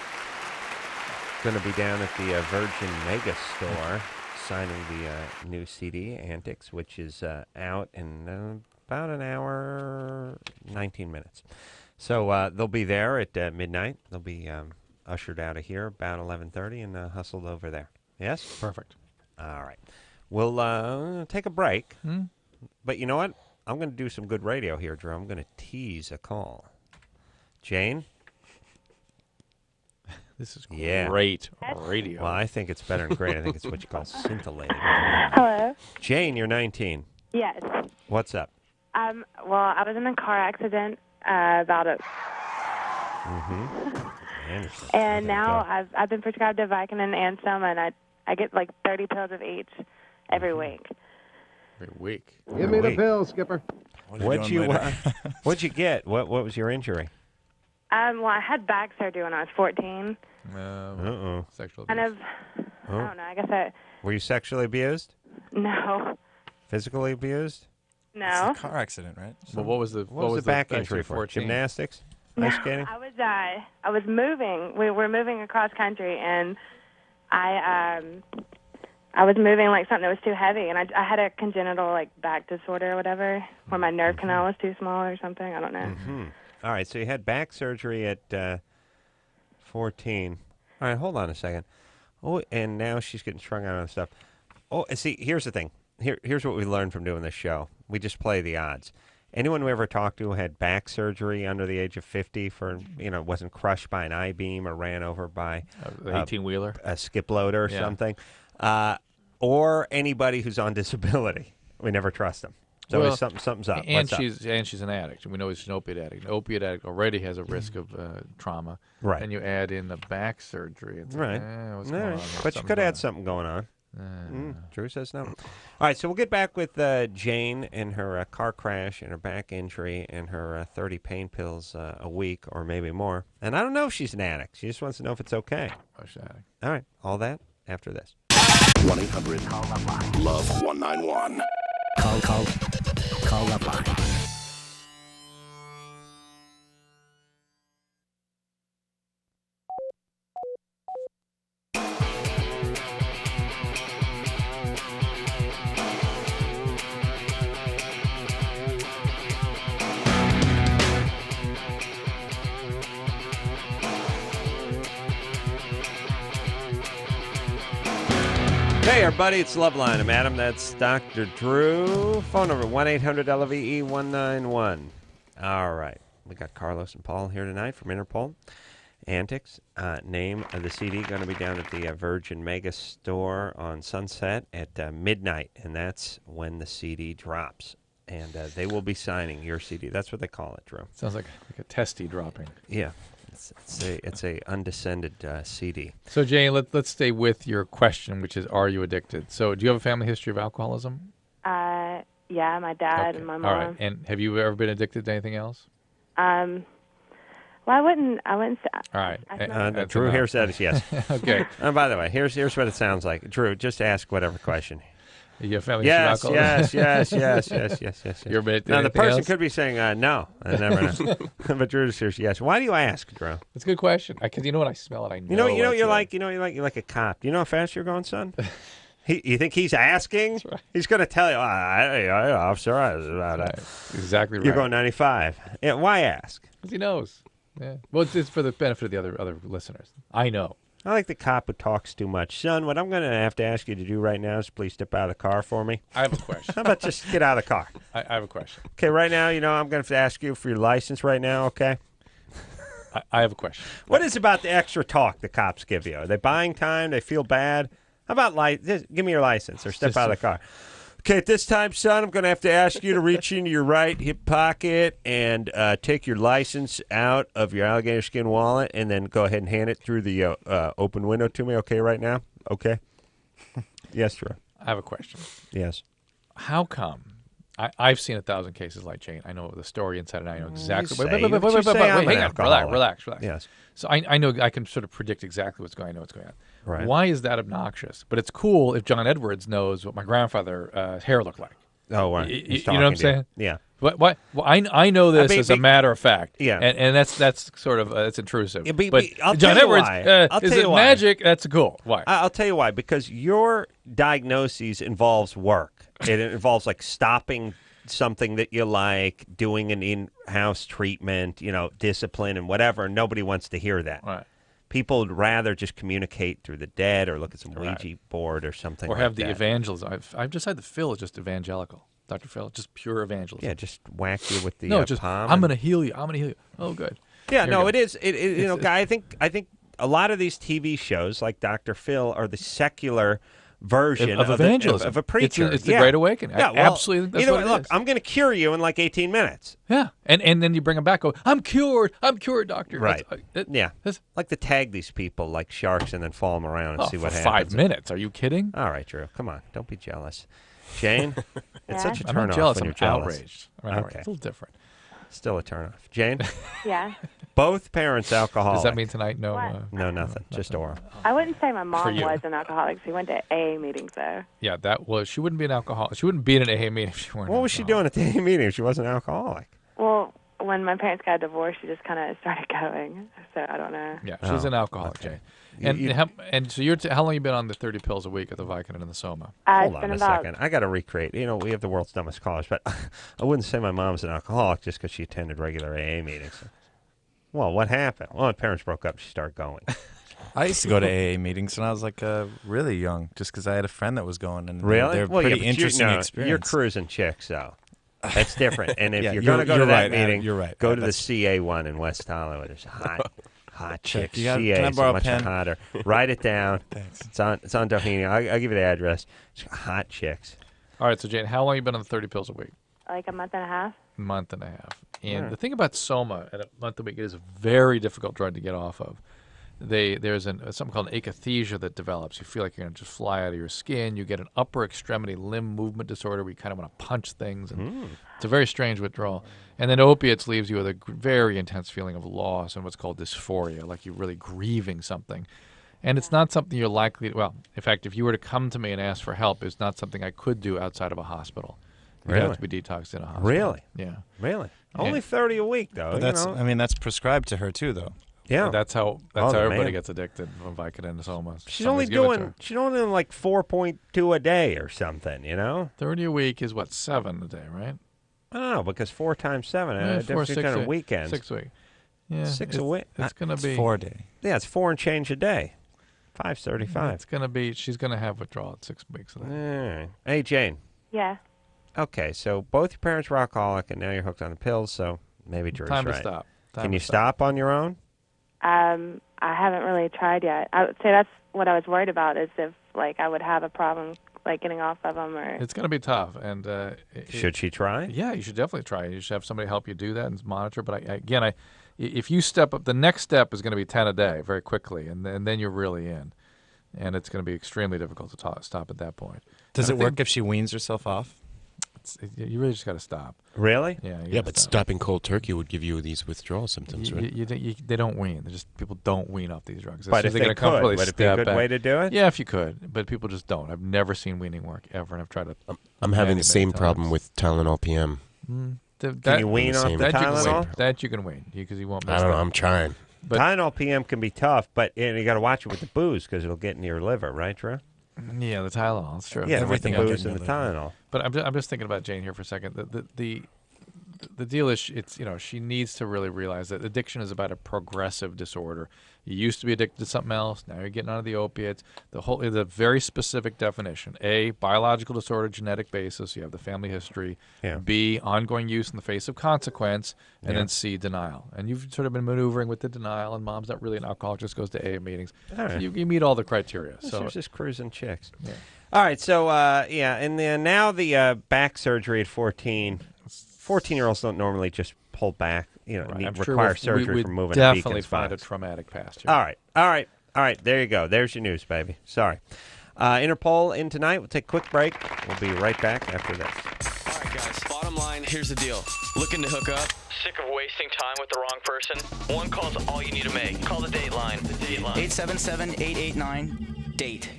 Going to be down at the Virgin Mega Store signing the new CD, Antics, which is out in about an hour, 19 minutes. So they'll be there at midnight. They'll be ushered out of here about 11:30 and hustled over there. Yes? Perfect. All right. We'll take a break. But you know what? I'm going to do some good radio here, Drew. I'm going to tease a call. Jane? This is Yeah. great radio. Well, I think it's better than great. I think it's what you call scintillating. Hello. Jane, you're 19. Yes. What's up? Well, I was in a car accident about a, and now I've been prescribed a Vicodin and Ansem, and I get like 30 pills of each every week. Every week. Give me the pill, Skipper. What'd you get? What was your injury? Well, I had back surgery when I was 14. Sexual Kind of, I don't know. I guess Were you sexually abused? no, Physically abused? no. It's a car accident, right? Well, what was the What was the back injury for? 14? Gymnastics? No, Ice skating? I was moving. We were moving across country, and I was moving like something that was too heavy, and I had a congenital like back disorder or whatever, where my nerve canal was too small or something. I don't know. All right, so you had back surgery at 14. All right, hold on a second. Oh, and now she's getting strung out on stuff. Oh, and see, here's the thing. Here's what we learned from doing this show. We just play the odds. Anyone we ever talked to who had back surgery under the age of 50 for, wasn't crushed by an I-beam or ran over by an 18-wheeler, a skip loader or something, or anybody who's on disability. We never trust them. So something's up. And she's an addict. We know she's an opiate addict. An opiate addict already has a risk of trauma. Right. And you add in the back surgery. It's right. Like, what's going on? But you could add something going on. Drew says no. All right, so we'll get back with Jane and her car crash and her back injury and her 30 pain pills a week or maybe more. And I don't know if she's an addict. She just wants to know if it's okay. Oh, she's an addict. All right, all that after this. 1-800-LOVE-191. Call LoveLine. Hey, everybody, it's LoveLine. I'm Adam. That's Dr. Drew. Phone number 1-800-LOVE-191. All right. We got Carlos and Paul here tonight from Interpol. Antics. Name of the CD going to be down at the Virgin Mega Store on Sunset at midnight, and that's when the CD drops. and they will be signing your CD. That's what they call it, Drew. Sounds like a testy dropping. Yeah, it's a undescended CD. So Jane, let's stay with your question, which is, are you addicted? So do you have a family history of alcoholism? Yeah, my dad and my mom. All right. And have you ever been addicted to anything else? Well, I wouldn't say. All right. Drew here says yes. Okay. And by the way, here's what it sounds like. Drew, just ask whatever question. You have family yes, history of alcoholism? yes. You're addicted to now, the anything person else? could be saying no. I never know. But Drew says yes. Why do you ask, Drew? That's a good question. Because you know what? I smell it. I know. You know you're like a cop. You know how fast you're going, son? You think he's asking? Right. He's going to tell you, officer, I was about right. Exactly right. You're going 95. Yeah, why ask? Because he knows. Yeah. Well, it's for the benefit of the other listeners. I know. I like the cop who talks too much. Son, what I'm going to have to ask you to do right now is please step out of the car for me. I have a question. How about just get out of the car? I have a question. Okay, right now, I'm going to have to ask you for your license right now, okay? I have a question. What is about the extra talk the cops give you? Are they buying time? They feel bad? How about give me your license or step out of the car? Okay, at this time, son, I'm going to have to ask you to reach into your right hip pocket and take your license out of your alligator skin wallet and then go ahead and hand it through the open window to me, okay, right now? Okay? Yes, Drew. I have a question. Yes. How come? I've seen 1,000 cases like Jane. I know the story inside and I know exactly. Wait, hang on. Relax. Yes. So I know I can sort of predict exactly what's going on. I know what's going on. Right. Why is that obnoxious? But it's cool if John Edwards knows what my grandfather's hair looked like. Oh, right. You know what I'm saying? Yeah. But why? Well, I know this as a matter of fact. Yeah. And that's sort of it's intrusive. Yeah, but I'll John tell you Edwards, why. I'll is tell it you why. magic? That's cool. Why? I'll tell you why. Because your diagnoses involves work. It involves like stopping something that you like, doing an in-house treatment, discipline and whatever. Nobody wants to hear that. Right. People would rather just communicate through the dead or look at some Ouija board or something or like have the that. evangelism. I've decided that Phil is just evangelical. Dr. Phil, just pure evangelism. Yeah, just whack you with the just palm. I'm going to heal you. I'm going to heal you. Oh, good. Yeah, no, it is. Guy, I think a lot of these TV shows like Dr. Phil are the secular version of evangelism. of a preacher. It's the Great Awakening. Yeah, absolutely. That's what it look, is. I'm going to cure you in like 18 minutes. Yeah, and then you bring them back. Go, I'm cured, doctor. Right. Like to tag these people like sharks and then follow them around and see what happens. 5 minutes. Are you kidding? All right, Drew. Come on. Don't be jealous. Jane, it's such a I'm turn not jealous. when I'm you're jealous. outraged. Okay. It's a little different. Still a turn off. Jane? Yeah. Both parents alcoholic. Does that mean tonight? No. No, nothing. Just oral. I wouldn't say my mom you. was an alcoholic. She went to AA meetings, though. Yeah, she wouldn't be an alcoholic. She wouldn't be in an AA meeting if she weren't. What was she doing at the AA meeting if she wasn't an alcoholic? Well, when my parents got divorced, she just kind of started going. So I don't know. Yeah, she's an alcoholic, okay. Jane. And so how long you been on the 30 pills a week at the Vicodin and the Soma? Hold on a second. I got to recreate. We have the world's dumbest callers, but I wouldn't say my mom's an alcoholic just because she attended regular AA meetings. Well, what happened? Well, my parents broke up. She started going. I used to go to AA meetings when I was like really young, just because I had a friend that was going, and really, they're pretty interesting experience. You're cruising chicks, though. That's different. And if you're going to go to that right, meeting, you're right. Go to the CA one in West Hollywood. There's hot chicks. Can CA I is borrow much a pen? hotter. Write it down. Thanks. It's on Doheny. I'll give you the address. It's hot chicks. All right, so Jane, how long you been on the 30 pills a week? Like a month and a half. Month and a half. And the thing about Soma at a month a week, it is a very difficult drug to get off of. There's something called an akathisia that develops. You feel like you're going to just fly out of your skin. You get an upper extremity limb movement disorder where you kind of want to punch things. And it's a very strange withdrawal. And then opiates leaves you with a very intense feeling of loss and what's called dysphoria, like you're really grieving something. And it's not something you're likely to, well, in fact, if you were to come to me and ask for help, it's not something I could do outside of a hospital. You'd have to be detoxed in a hospital. Really? Yeah. Really? Only 30 a week, though. But that's prescribed to her, too, though. Yeah, that's how everybody gets addicted from Vicodin and Soma. She's only doing like 4.2 a day or something, 30 a week is what, 7 a day, right? I don't know, because 4 times 7, Yeah, 4, 6 on a weekend. 6 a week. Yeah, 6 a week. It's going to be 4 a day. Yeah, it's 4 and change a day. 5.35. It's going to be. She's going to have withdrawal at 6 weeks. Of that. Hey, Jane. Yeah. Okay, so both your parents were alcoholic, and now you're hooked on the pills. So maybe Drew's right. Time to stop. Can you stop on your own? I haven't really tried yet. I would say that's what I was worried about, is if I would have a problem like getting off of them, or it's going to be tough. And should she try? Yeah, you should definitely try. You should have somebody help you do that and monitor. But if you step up, the next step is going to be 10 a day very quickly, and then you're really in, and it's going to be extremely difficult to stop at that point. Does it work if she weans herself off? You really just got to stop. Really? Yeah. But stopping cold turkey would give you these withdrawal symptoms, right? They don't wean. People don't wean off these drugs. But if they could, would it be a good way to do it? Yeah, if you could. But people just don't. I've never seen weaning work ever, and I've tried to. I'm having the same problem with Tylenol PM. Can you wean off the Tylenol? That you can wean because you won't. I don't know. I'm trying. But Tylenol PM can be tough, but you got to watch it with the booze because it'll get into your liver, right, Drew? Yeah, the Tylenol. That's true. Yeah, everything with the booze and the Tylenol. But I'm just thinking about Jane here for a second. The deal is, she needs to really realize that addiction is about a progressive disorder. You used to be addicted to something else. Now you're getting out of the opiates. The very specific definition: A, biological disorder, genetic basis. You have the family history. Yeah. B, ongoing use in the face of consequence. And then C, denial. And you've sort of been maneuvering with the denial. And mom's not really an alcoholic; just goes to AA meetings. All right. So you meet all the criteria. So she's just cruising chicks. Yeah. All right. So and then now the back surgery at 14. 14-year-olds don't normally just pull back, require surgery for moving a beacon definitely find a spots. traumatic past here. All right. There you go. There's your news, baby. Sorry. Interpol in tonight. We'll take a quick break. We'll be right back after this. All right, guys. Bottom line, here's the deal. Looking to hook up? Sick of wasting time with the wrong person? One call's all you need to make. Call the date line. The date line. 877-889-DATE.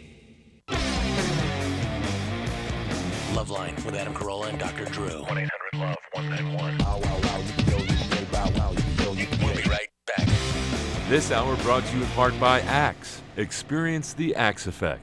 LoveLine with Adam Carolla and Dr. Drew. 1-800-LOVE-191. We'll be right back. This hour brought to you in part by Axe. Experience the Axe effect.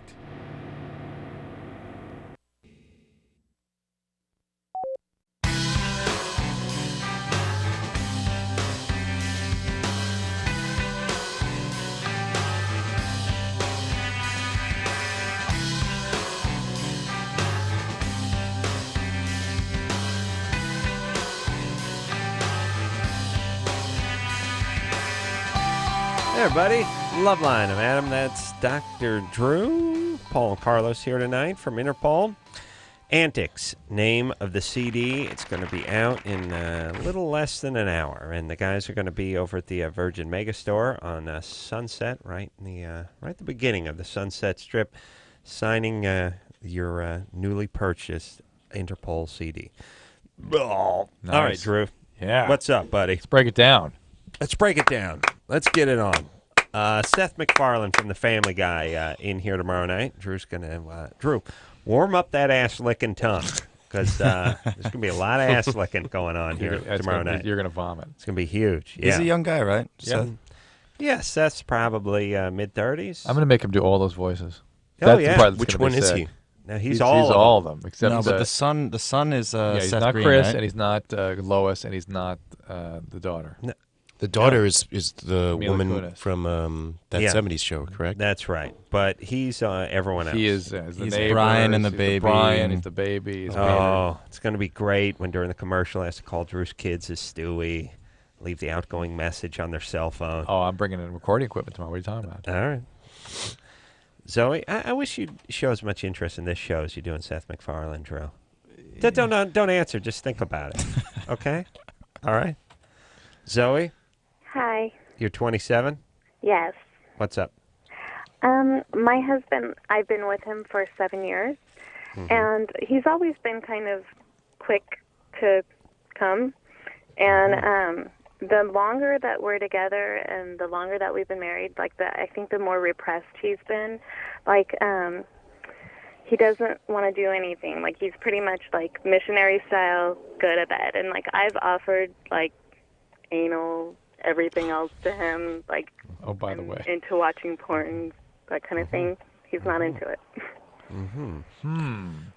Hey, everybody. LoveLine. I'm Adam. That's Dr. Drew. Paul and Carlos here tonight from Interpol. Antics, name of the CD. It's going to be out in a little less than an hour. And the guys are going to be over at the Virgin Megastore on Sunset, right at the beginning of the Sunset Strip, signing your newly purchased Interpol CD. Oh. Nice. All right, Drew. Yeah. What's up, buddy? Let's break it down. Let's break it down. Let's get it on. Seth MacFarlane from The Family Guy in here tomorrow night. Drew's going to... Drew, warm up that ass-licking tongue, because there's going to be a lot of ass-licking going on here tomorrow night. You're going to vomit. It's going to be huge. He's a young guy, right? Yeah. Yeah, Seth's probably mid-30s. I'm going to make him do all those voices. Oh, That's yeah. the part that's Which gonna one be is sick. he? Now, he's all of them. Except no, but the son is he's Seth not Green, Chris, right? and he's not Lois, and he's not the daughter. No. The daughter is the Mila woman Kunis. from that 70s show, correct? That's right. But he's everyone else. He is the He's neighbor, Brian and the he's baby. Brian, he's the baby. He's It's going to be great when during the commercial I has to call Drew's kids as Stewie, leave the outgoing message on their cell phone. Oh, I'm bringing in recording equipment tomorrow. What are you talking about? All right. Zoe, I wish you'd show as much interest in this show as you do in Seth MacFarlane, Drew. Don't answer. Just think about it. Okay? All right. Zoe, Hi. you're 27? Yes. What's up? My husband, I've been with him for 7 years, and he's always been kind of quick to come. And the longer that we're together and the longer that we've been married, I think the more repressed he's been. He doesn't want to do anything. He's pretty much missionary style, go to bed. And I've offered anal, everything else to him, oh, by the way, into watching porn, that kind of thing. He's not into it.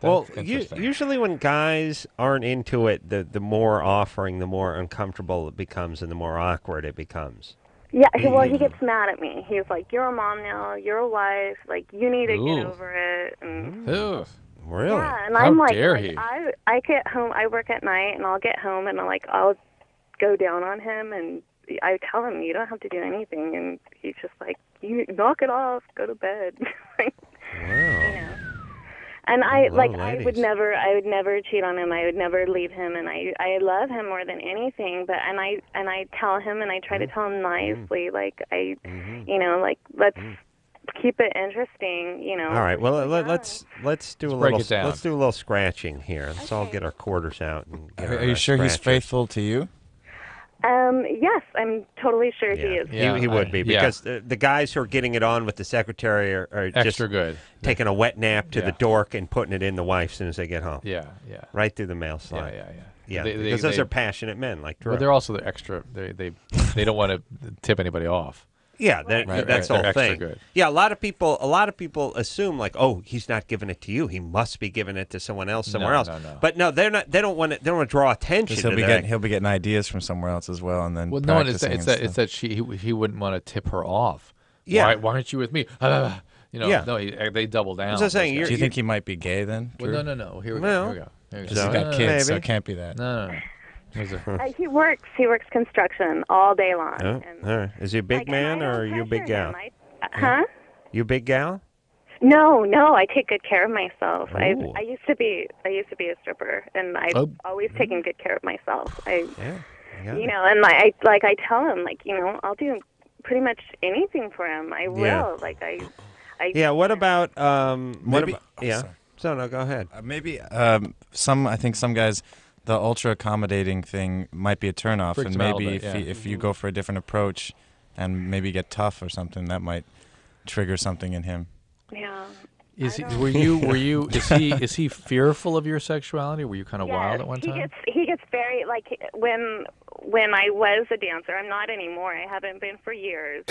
Well, usually when guys aren't into it, the more offering, the more uncomfortable it becomes, and the more awkward it becomes. Yeah, well, he gets mad at me. He's like, "You're a mom now. You're a wife. You need to get over it." And really? Yeah, and How I'm dare he? I get home. I work at night, and I'll get home, and I'll go down on him, and I tell him, "You don't have to do anything," and he's just like, "You knock it off. Go to bed." Wow. And I would never cheat on him. I would never leave him, and I love him more than anything. But and I tell him, and I try to tell him nicely, like let's keep it interesting, All right. Well, let's do a little scratching here. Let's all get our quarters out. And are you sure he's faithful to you? Yes, I'm totally sure he is. He would be, because the guys who are getting it on with the secretary are just good. Taking a wet nap to the dork and putting it in the wife as soon as they get home. Yeah. Right through the mail slot. Yeah. Because those are passionate men like Drew. But they're also the extra. They don't want to tip anybody off. Yeah, that's the whole thing. Good. Yeah, a lot of people assume like, oh, he's not giving it to you. He must be giving it to someone else somewhere else. No. But no, they're not. They don't want to draw attention. He'll be getting ideas from somewhere else as well, and then it's that he wouldn't want to tip her off. Yeah, why aren't you with me? No, they double down. I'm saying, do you think he might be gay then? Well, no. Here we go. He's got kids, so it can't be that. No. He works construction all day long. Oh, all right. Is he a big man or are you a big gal? Huh? You a big gal? No. I take good care of myself. I used to be a stripper, and I've always taken good care of myself. And I tell him, I'll do pretty much anything for him. I will. Yeah. What about So no, go ahead. Maybe I think some guys, the ultra accommodating thing might be a turnoff, and maybe if you go for a different approach and maybe get tough or something, that might trigger something in him. Yeah. Is he fearful of your sexuality? Were you kind of wild at one time? He gets very when I was a dancer. I'm not anymore. I haven't been for years.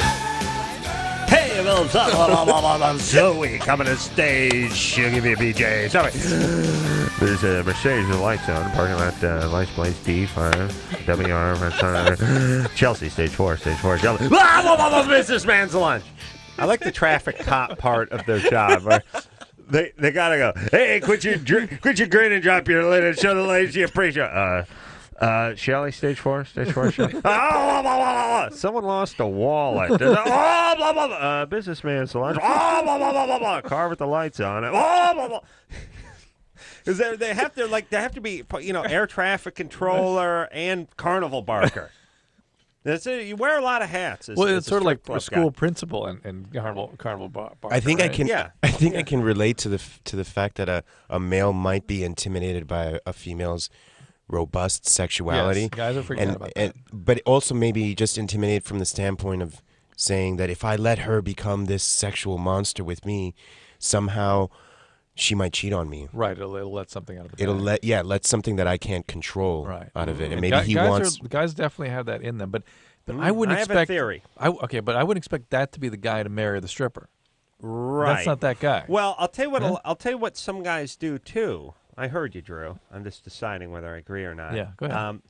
Hey, little Zoe coming to stage. She'll give you a BJ. Sorry. There's a Mercedes with lights on. Parking lot, license plates D5, WR, Chelsea, stage 4. Chelsea. Businessman's lunch. I like the traffic cop part of their job. Where they gotta go. Hey, quit your grin and drop your lid and show the ladies you appreciate. Shelley, stage 4, Shelley. Someone lost a wallet. Businessman's lunch. Car with the lights on it. Because they have to be, air traffic controller and carnival barker. That's it. You wear a lot of hats. It's sort of like a school principal and carnival barker. I think right? I can can relate to the fact that a male might be intimidated by a female's robust sexuality. Yes, guys are freaking out about that. But also maybe just intimidated from the standpoint of saying that if I let her become this sexual monster with me, somehow she might cheat on me. Right, it'll let something out of it. Let something that I can't control out of it. And maybe guys definitely have that in them, but I wouldn't expect. I have a theory. But I wouldn't expect that to be the guy to marry the stripper. Right. That's not that guy. Well, I'll tell you what. I'll tell you what some guys do too. I heard you, Drew. I'm just deciding whether I agree or not. Yeah, go ahead.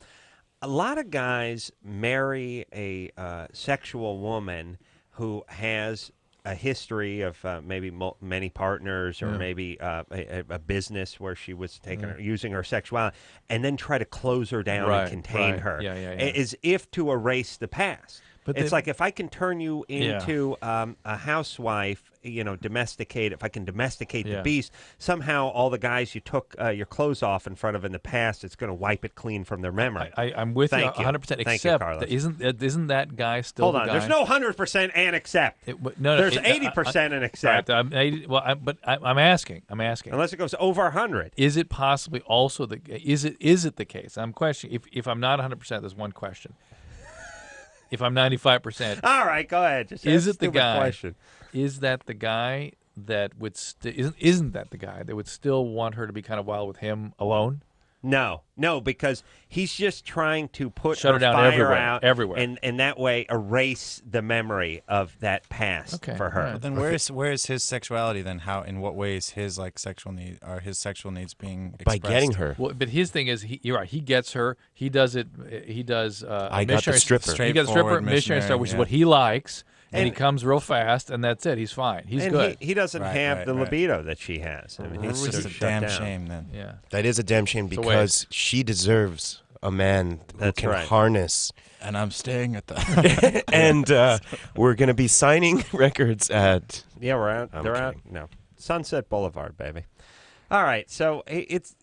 A lot of guys marry a sexual woman who has a history of maybe many partners, or maybe a business where she was using her sexuality, and then try to close her down and contain her, as if to erase the past. But it's like if I can turn you into a housewife, domesticate. If I can domesticate the beast, somehow all the guys you took your clothes off in front of in the past, it's going to wipe it clean from their memory. I'm with you 100%. Except isn't that guy still? Hold on. The guy? There's no 100% and accept. There's 80% and accept. Right, but I'm asking. Unless it goes over 100. Is it possibly also is it the case? I'm questioning. If I'm not 100%, there's one question. If I'm 95%, all right, go ahead. Just is it the guy? Question. Is that the guy that would isn't that the guy that would still want her to be kind of wild with him alone? No, because he's just trying to shut her down fire everywhere, and that way erase the memory of that past for her. Right. Well, then where is his sexuality then? How, in what ways his sexual needs being expressed? By getting her? Well, but his thing is, you're right. He gets her. He does it. He does. I got the stripper. He got the stripper, missionary star, which is what he likes. And he comes real fast, and that's it. He's fine. He's good. He doesn't have the libido that she has. I mean, it's just a damn shame then. Yeah, that is a damn shame because she deserves a man who can harness. And I'm staying at the. And we're going to be signing records at. Yeah, we're out. They're out. No, Sunset Boulevard, baby. All right, so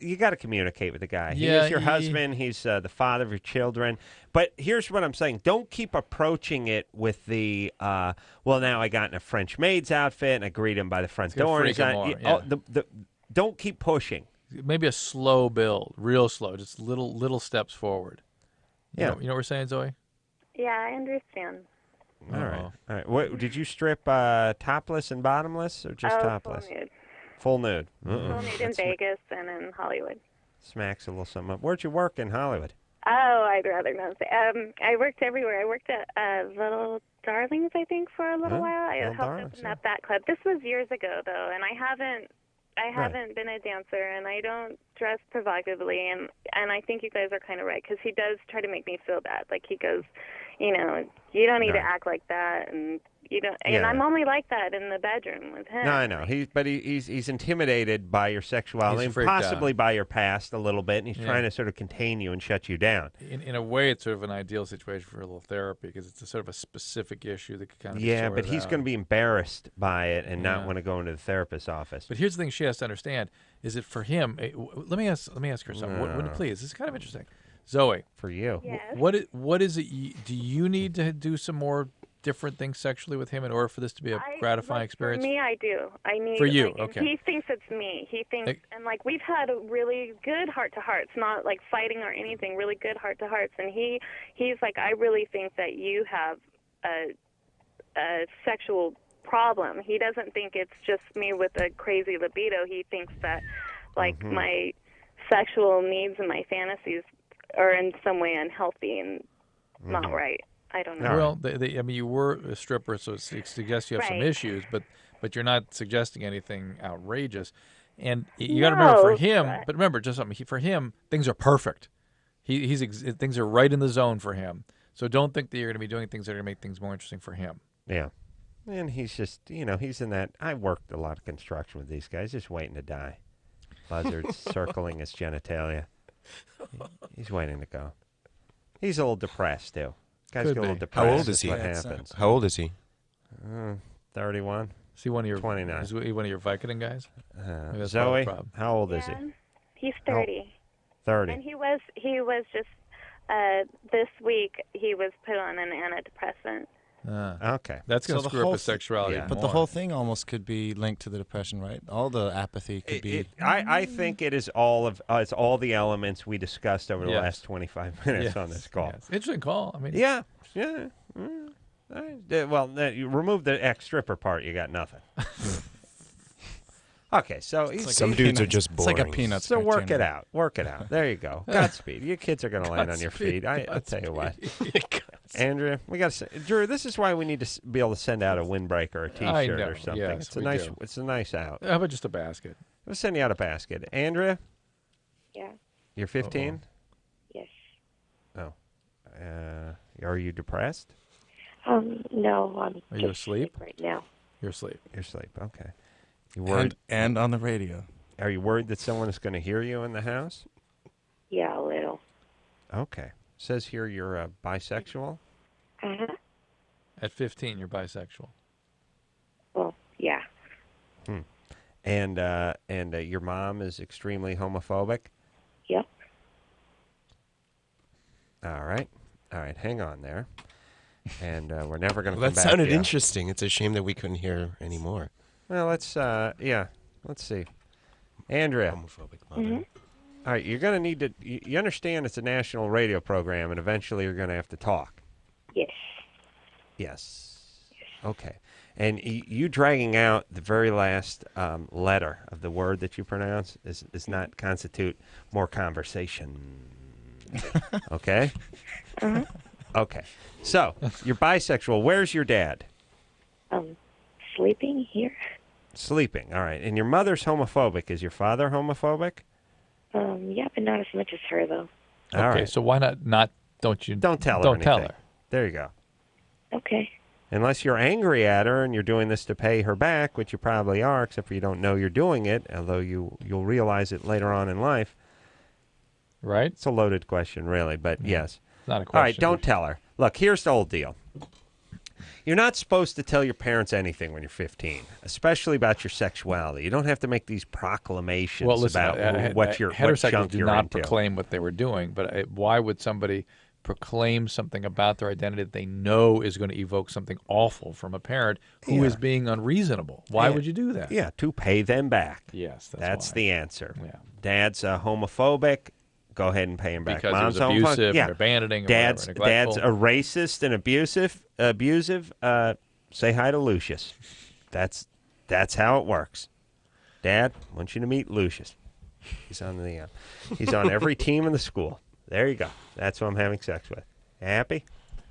you got to communicate with the guy. He is your husband. He's the father of your children. But here's what I'm saying: don't keep approaching it with the well. Now I got in a French maid's outfit and I greet him by the front door. Don't keep pushing. Maybe a slow build, real slow, just little steps forward. You know what we're saying, Zoe? Yeah, I understand. All right. What did you strip topless and bottomless, or just topless? Full nude. Full nude. Full nude in Vegas and in Hollywood. Smacks a little something up. Where'd you work in Hollywood? Oh, I'd rather not say. I worked everywhere. I worked at Little Darlings, I think, for a little while. I helped open up that club. This was years ago, though, and I haven't been a dancer, and I don't dress provocatively, and I think you guys are kind of right, because he does try to make me feel bad. Like, he goes, you don't need to act like that, and you don't. And I'm only like that in the bedroom with him. No, I know. He's intimidated by your sexuality, and possibly by your past a little bit, and he's trying to sort of contain you and shut you down. In a way, it's sort of an ideal situation for a little therapy, because it's a sort of a specific issue that could kind of be sorted but he's out. going to be embarrassed by it and not want to go into the therapist's office. But here's the thing she has to understand: is it for him? Let me ask her something. Please, this is kind of interesting. Zoe, for you, yes. What is it? Do you need to do some more different things sexually with him in order for this to be a gratifying experience? For me, I do. I need. For you, okay. He thinks it's me. He thinks, and we've had a really good heart-to-hearts, not like fighting or anything. Really good heart-to-hearts, and he's like, I really think that you have a sexual problem. He doesn't think it's just me with a crazy libido. He thinks that my sexual needs and my fantasies are in some way unhealthy and not right. I don't know. Well, I mean, you were a stripper, so it suggests you have some issues, but you're not suggesting anything outrageous. And you got to remember, for him, but remember just something. For him, things are perfect. Things are right in the zone for him. So don't think that you're going to be doing things that are going to make things more interesting for him. Yeah. And he's just, he's in that. I worked a lot of construction with these guys, just waiting to die. Buzzards circling his genitalia. He's waiting to go. He's a little depressed, too. Guy's get a little depressed. How old is he? What happens? How old is he? 31. Is he one of your 29? Is he one of your Vicodin guys? Zoe, how old is he? He's 30. 30. And he was just this week he was put on an antidepressant. Okay. That's going to screw up his sexuality. But the whole thing almost could be linked to the depression, right? All the apathy could be. I think it is it's all the elements we discussed over the last 25 minutes on this call. Yes. Interesting call. I mean, yeah. Well, you remove the ex-stripper part, you got nothing. Okay, so some dudes are just boring. It's like a Peanuts. So work it out. There you go. Godspeed. Your kids are going to land on your feet. I'll tell you what. Andrea, we got to. Drew, this is why we need to be able to send out a windbreaker or a T-shirt or something. Yes, it's a nice out. How about just a basket? We'll send you out a basket. Andrea? Yeah. You're 15? Yes. Oh. Are you depressed? No, I'm Are you asleep right now? You're asleep. You're asleep. Okay. You worried? And on the radio. Are you worried that someone is going to hear you in the house? Yeah, a little. Okay. Says here you're bisexual? Uh-huh. At 15, you're bisexual. Well, yeah. And your mom is extremely homophobic? Yep. All right. Hang on there. And we're never going to come back. That sounded interesting. It's a shame that we couldn't hear any more. Well, let's see. Andrea. Homophobic mother. Mm-hmm. All right, you're going to need to, you understand it's a national radio program, and eventually you're going to have to talk. Yes. Okay. And you dragging out the very last letter of the word that you pronounce is not constitute more conversation. Okay? Uh-huh. Okay. So, you're bisexual. Where's your dad? Sleeping here. Sleeping. All right. And your mother's homophobic. Is your father homophobic? Yeah, but not as much as her, though. All right. So why not? Don't tell her. Don't tell her. There you go. Okay. Unless you're angry at her and you're doing this to pay her back, which you probably are, except for you don't know you're doing it, although you'll realize it later on in life. Right? It's a loaded question, really, but yes. Not a question. All right, don't tell her. Look, here's the old deal. You're not supposed to tell your parents anything when you're 15, especially about your sexuality. You don't have to make these proclamations about what heterosexuals do not into. proclaim what they were doing, but why would somebody proclaim something about their identity that they know is going to evoke something awful from a parent who is being unreasonable? Why would you do that? Yeah, to pay them back. Yes, that's why. the answer. Yeah. Dad's homophobic. Go ahead and pay him back. Because Mom's he was abusive and abandoning. Dad's or whatever, a racist and abusive. Say hi to Lucius. That's how it works. Dad, I want you to meet Lucius. He's on every team in the school. There you go. That's who I'm having sex with. Happy?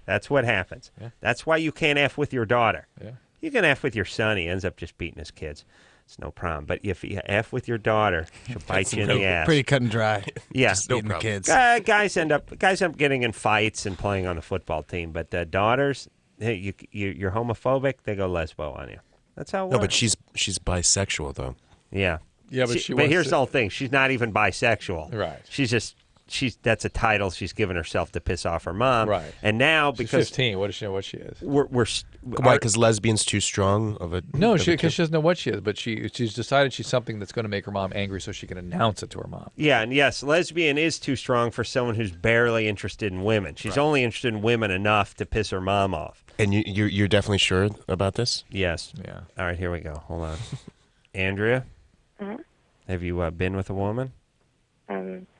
That's what happens. Yeah. That's why you can't F with your daughter. Yeah. You can F with your son. He ends up just beating his kids. It's no problem. But if you F with your daughter, she'll bite you in the ass. Pretty cut and dry. Yeah. Just no problem. Kids. Guys end up getting in fights and playing on the football team. But daughters, hey, you're homophobic, they go lesbo on you. That's how it works. No, but she's bisexual, though. Yeah. Yeah, but here's the whole thing. She's not even bisexual. Right. That's a title she's given herself to piss off her mom. Right. And now She's because 15, what does she know what she is? Why? Because lesbian's too strong of a. No, because she doesn't know what she is, but she's decided she's something that's going to make her mom angry, so she can announce it to her mom. Yeah, and yes, lesbian is too strong for someone who's barely interested in women. She's only interested in women enough to piss her mom off. And you're definitely sure about this? Yes. Yeah. All right, here we go. Hold on. Andrea, have you been with a woman?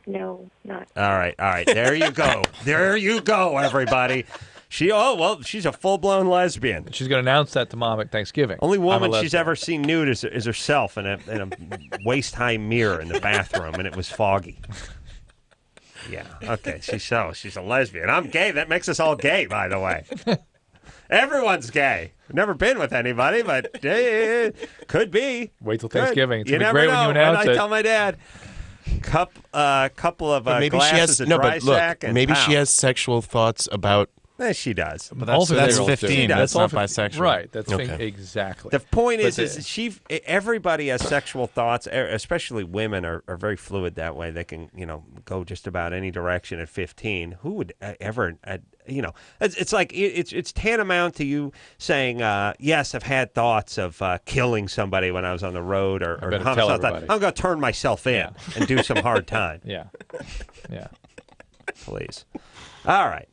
No, not. All right. There you go. There you go, everybody. She's a full-blown lesbian. She's going to announce that to mom at Thanksgiving. Only woman she's ever seen nude is herself in a waist-high mirror in the bathroom, and it was foggy. Yeah. Okay. She's a lesbian. I'm gay. That makes us all gay, by the way. Everyone's gay. Never been with anybody, but could be. Wait till Thanksgiving. It's You going to be never great know. when you announce it. I tell my dad. Couple of maybe glasses she has of dry sack, and maybe pow. she has sexual thoughts about. She does. But that's 15. That's not bisexual. Right. That's Okay. exactly. The point is everybody has sexual thoughts, especially women are very fluid that way. They can, go just about any direction at 15. Who would ever, it's like, it's tantamount to you saying, yes, I've had thoughts of killing somebody when I was on the road or homicide. I'm going to turn myself in and do some hard time. Yeah. Yeah. Please. All right.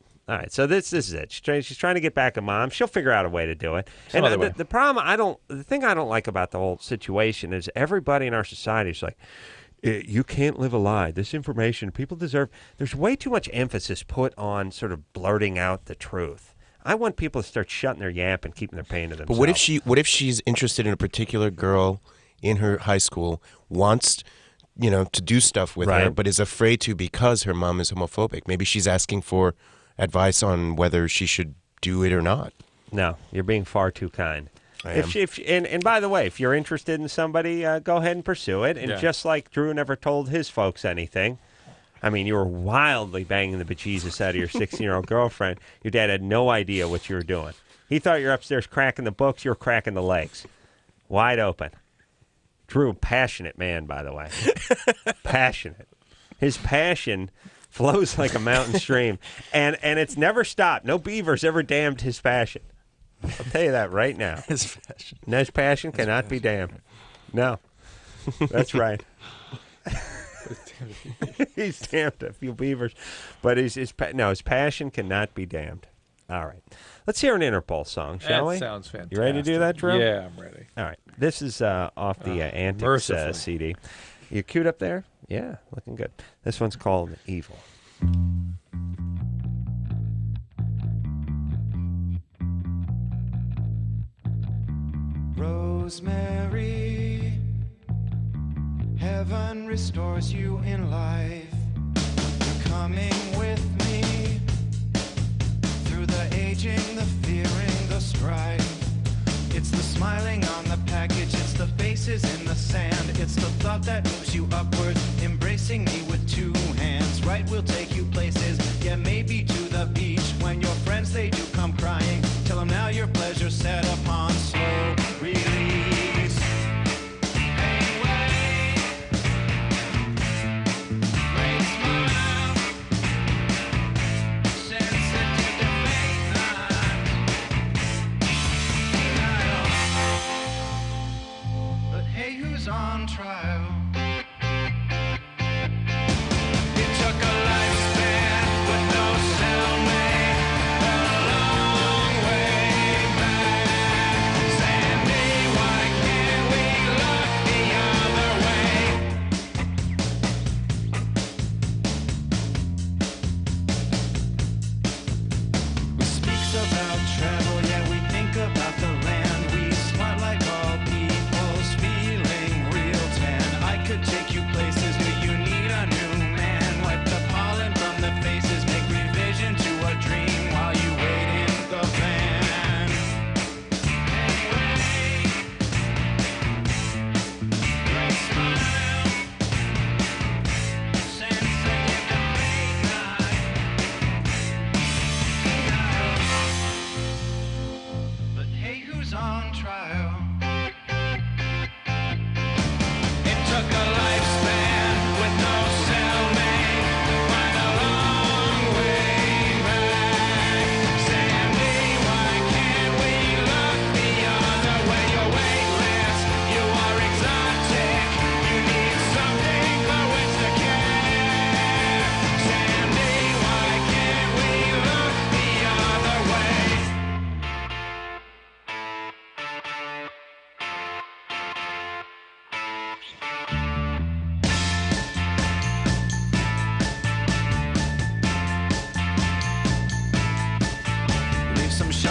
So this is it. She's trying to get back at mom. She'll figure out a way to do it. Some other way. The problem the thing I don't like about the whole situation is everybody in our society is like, you can't live a lie. This information people deserve. There's way too much emphasis put on sort of blurting out the truth. I want people to start shutting their yap and keeping their pain to themselves. But what if she's interested in a particular girl in her high school, wants to do stuff with her, but is afraid to because her mom is homophobic? Maybe she's asking for advice on whether she should do it or not. No, you're being far too kind. And by the way, if you're interested in somebody, go ahead and pursue it. And just like Drew never told his folks anything, I mean, you were wildly banging the bejesus out of your 16-year-old girlfriend. Your dad had no idea what you were doing. He thought you were upstairs cracking the books. You were cracking the legs. Wide open. Drew, passionate man, by the way. Passionate. His passion flows like a mountain stream, and it's never stopped. No beaver's ever dammed his passion. I'll tell you that right now. His passion cannot be damned. No, that's right. He's damned a few beavers, but his passion cannot be damned. All right, let's hear an Interpol song, shall we? That sounds fantastic. You ready to do that, Drew? Yeah, I'm ready. All right, this is off the Antics CD. You queued up there? Yeah, looking good. This one's called Evil. Rosemary, heaven restores you in life. You're coming with me through the aging, the fearing, the strife. It's the smiling on the package, it's the faces in the sand. It's the thought that moves you upward, embracing me with two hands. Right, we'll take you places, yeah, maybe to the beach. When your friends, they do come crying, tell them now your pleasure's set upon slow release. Anyway, great smile.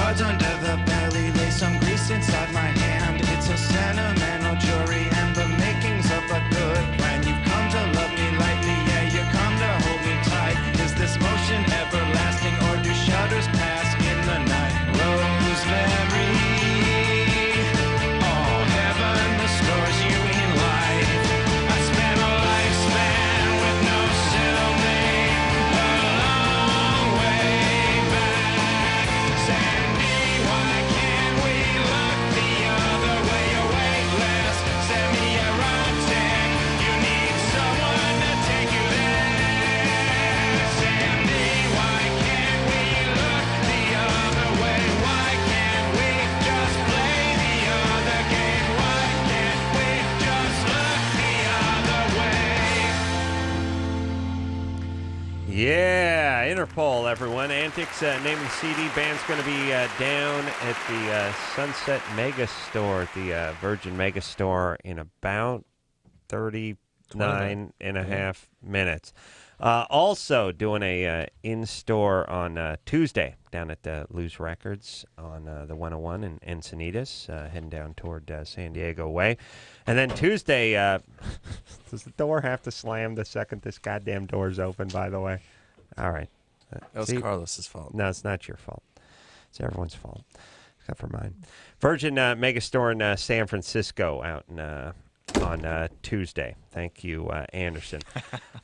cards under the belly, lay some grease inside my hand. It's a sentimental jury and the makings of a good plan. You've come to love me lightly, yeah, you come to hold me tight. Is this motion everlasting or do shudders pass in the night? Rosemary, oh heaven restores you in life. I spent a lifespan with no cellmate, a long way back. Sandy, why can't we look the other way? You're weightless, semi-erotic. You need someone to take you there. Sandy, why can't we look the other way? Why can't we just play the other game? Why can't we just look the other way? Yeah, Interpol, everyone. Antics, name the CD. Band's going to be down at the Sunset Mega Store, at the Virgin Mega Store, in about 39 and a half minutes. Also doing a in-store on Tuesday down at Lose Records on the 101 in Encinitas, heading down toward San Diego way. And then Tuesday, does the door have to slam the second this goddamn door's open, by the way? All right. That was Carlos's fault. No, it's not your fault. It's everyone's fault, except for mine. Virgin Megastore in San Francisco out in, on Tuesday. Thank you, Anderson.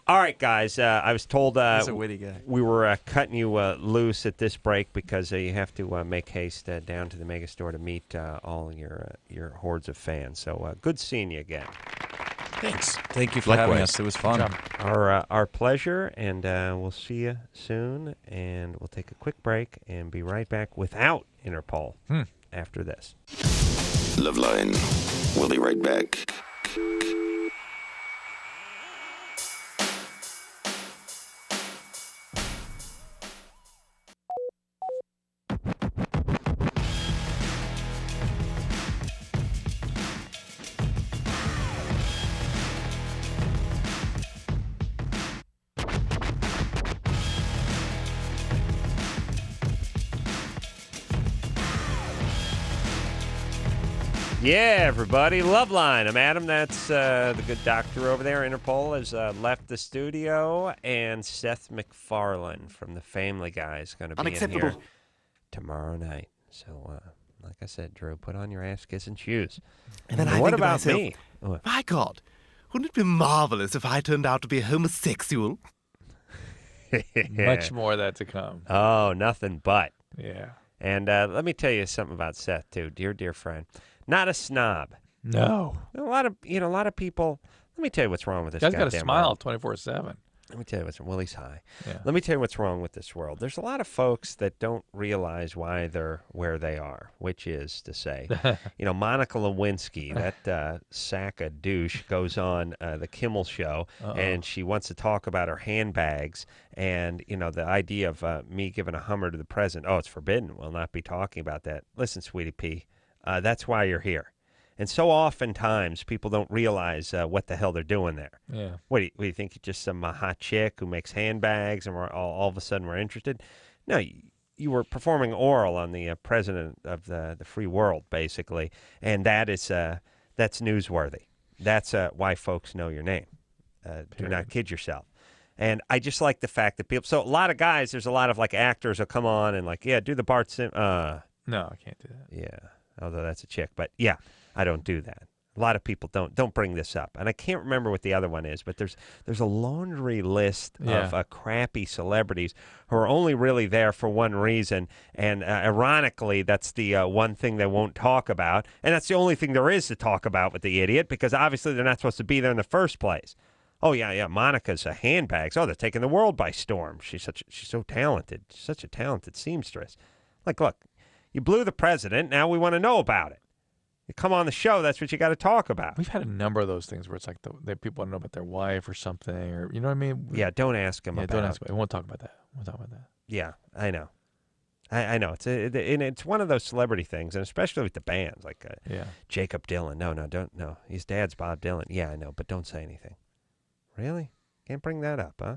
All right, guys. I was told He's a witty guy. we were cutting you loose at this break because you have to make haste down to the Megastore to meet all your hordes of fans. So good seeing you again. Thanks. Thank you for having us. It was fun. Our pleasure, and we'll see you soon. And we'll take a quick break and be right back without Interpol after this. LoveLine. We'll be right back. Yeah, everybody. LoveLine. I'm Adam. That's the good doctor over there. Interpol has left the studio. And Seth MacFarlane from The Family Guy is going to be in here tomorrow night. So, like I said, Drew, put on your ass-kissing shoes. And then what think about to myself, me? My God, wouldn't it be marvelous if I turned out to be a homosexual? Much more of that to come. Oh, nothing but. Yeah. And let me tell you something about Seth, too. Dear friend. Not a snob. No. A lot of people. Let me tell you what's wrong with this. Guy's got a smile world. 24/7. Let me tell you what's wrong. Well, he's high. Yeah. Let me tell you what's wrong with this world. There's a lot of folks that don't realize why they're where they are, which is to say, Monica Lewinsky, that sack of douche, goes on the Kimmel show, and she wants to talk about her handbags, and, the idea of me giving a Hummer to the president, it's forbidden. We'll not be talking about that. Listen, sweetie pea, that's why you're here. And so oftentimes people don't realize what the hell they're doing there. Yeah. What do you think? You're just some hot chick who makes handbags, and we're all of a sudden we're interested? No, you were performing oral on the president of the free world, basically, and that's newsworthy. That's why folks know your name. Do not kid yourself. And I just like the fact that people. So a lot of guys, there's a lot of actors will come on and do the Bart Simpson. No, I can't do that. Yeah, although that's a chick, but yeah. I don't do that. A lot of people don't bring this up, and I can't remember what the other one is. But there's a laundry list of crappy celebrities who are only really there for one reason, and ironically, that's the one thing they won't talk about, and that's the only thing there is to talk about with the idiot, because obviously they're not supposed to be there in the first place. Oh yeah, Monica's handbags. Oh, they're taking the world by storm. She's so talented. She's such a talented seamstress. Look, you blew the president. Now we want to know about it. You come on the show, that's what you got to talk about. We've had a number of those things where it's people want to know about their wife or something, or you know what I mean? Yeah, don't ask them about it. Don't ask them. We won't talk about that. Yeah, I know. I know. It's one of those celebrity things, and especially with the bands, Jacob Dylan. No. His dad's Bob Dylan. Yeah, I know, but don't say anything. Really? Can't bring that up, huh?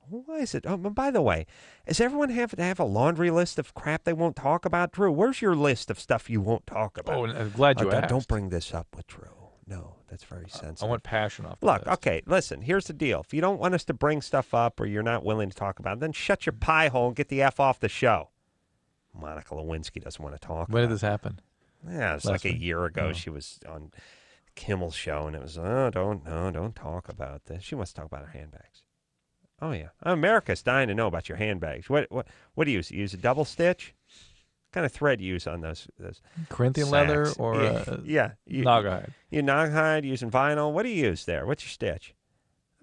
Why is it? Oh, by the way, does everyone have to have a laundry list of crap they won't talk about? Drew, where's your list of stuff you won't talk about? Oh, I'm glad you asked. Don't bring this up with Drew. No, that's very sensitive. I want passion off the Look, list. okay, listen, here's the deal. If you don't want us to bring stuff up or you're not willing to talk about it, then shut your pie hole and get the F off the show. Monica Lewinsky doesn't want to talk When about did this happen? Yeah, it was like a year ago. She was on Kimmel's show, and it was, don't talk about this. She wants to talk about her handbags. Oh, yeah. America's dying to know about your handbags. What do you use? You use a double stitch? What kind of thread do you use on those Corinthian sacks? leather or Naugahyde? You Naugahyde, using vinyl. What do you use there? What's your stitch?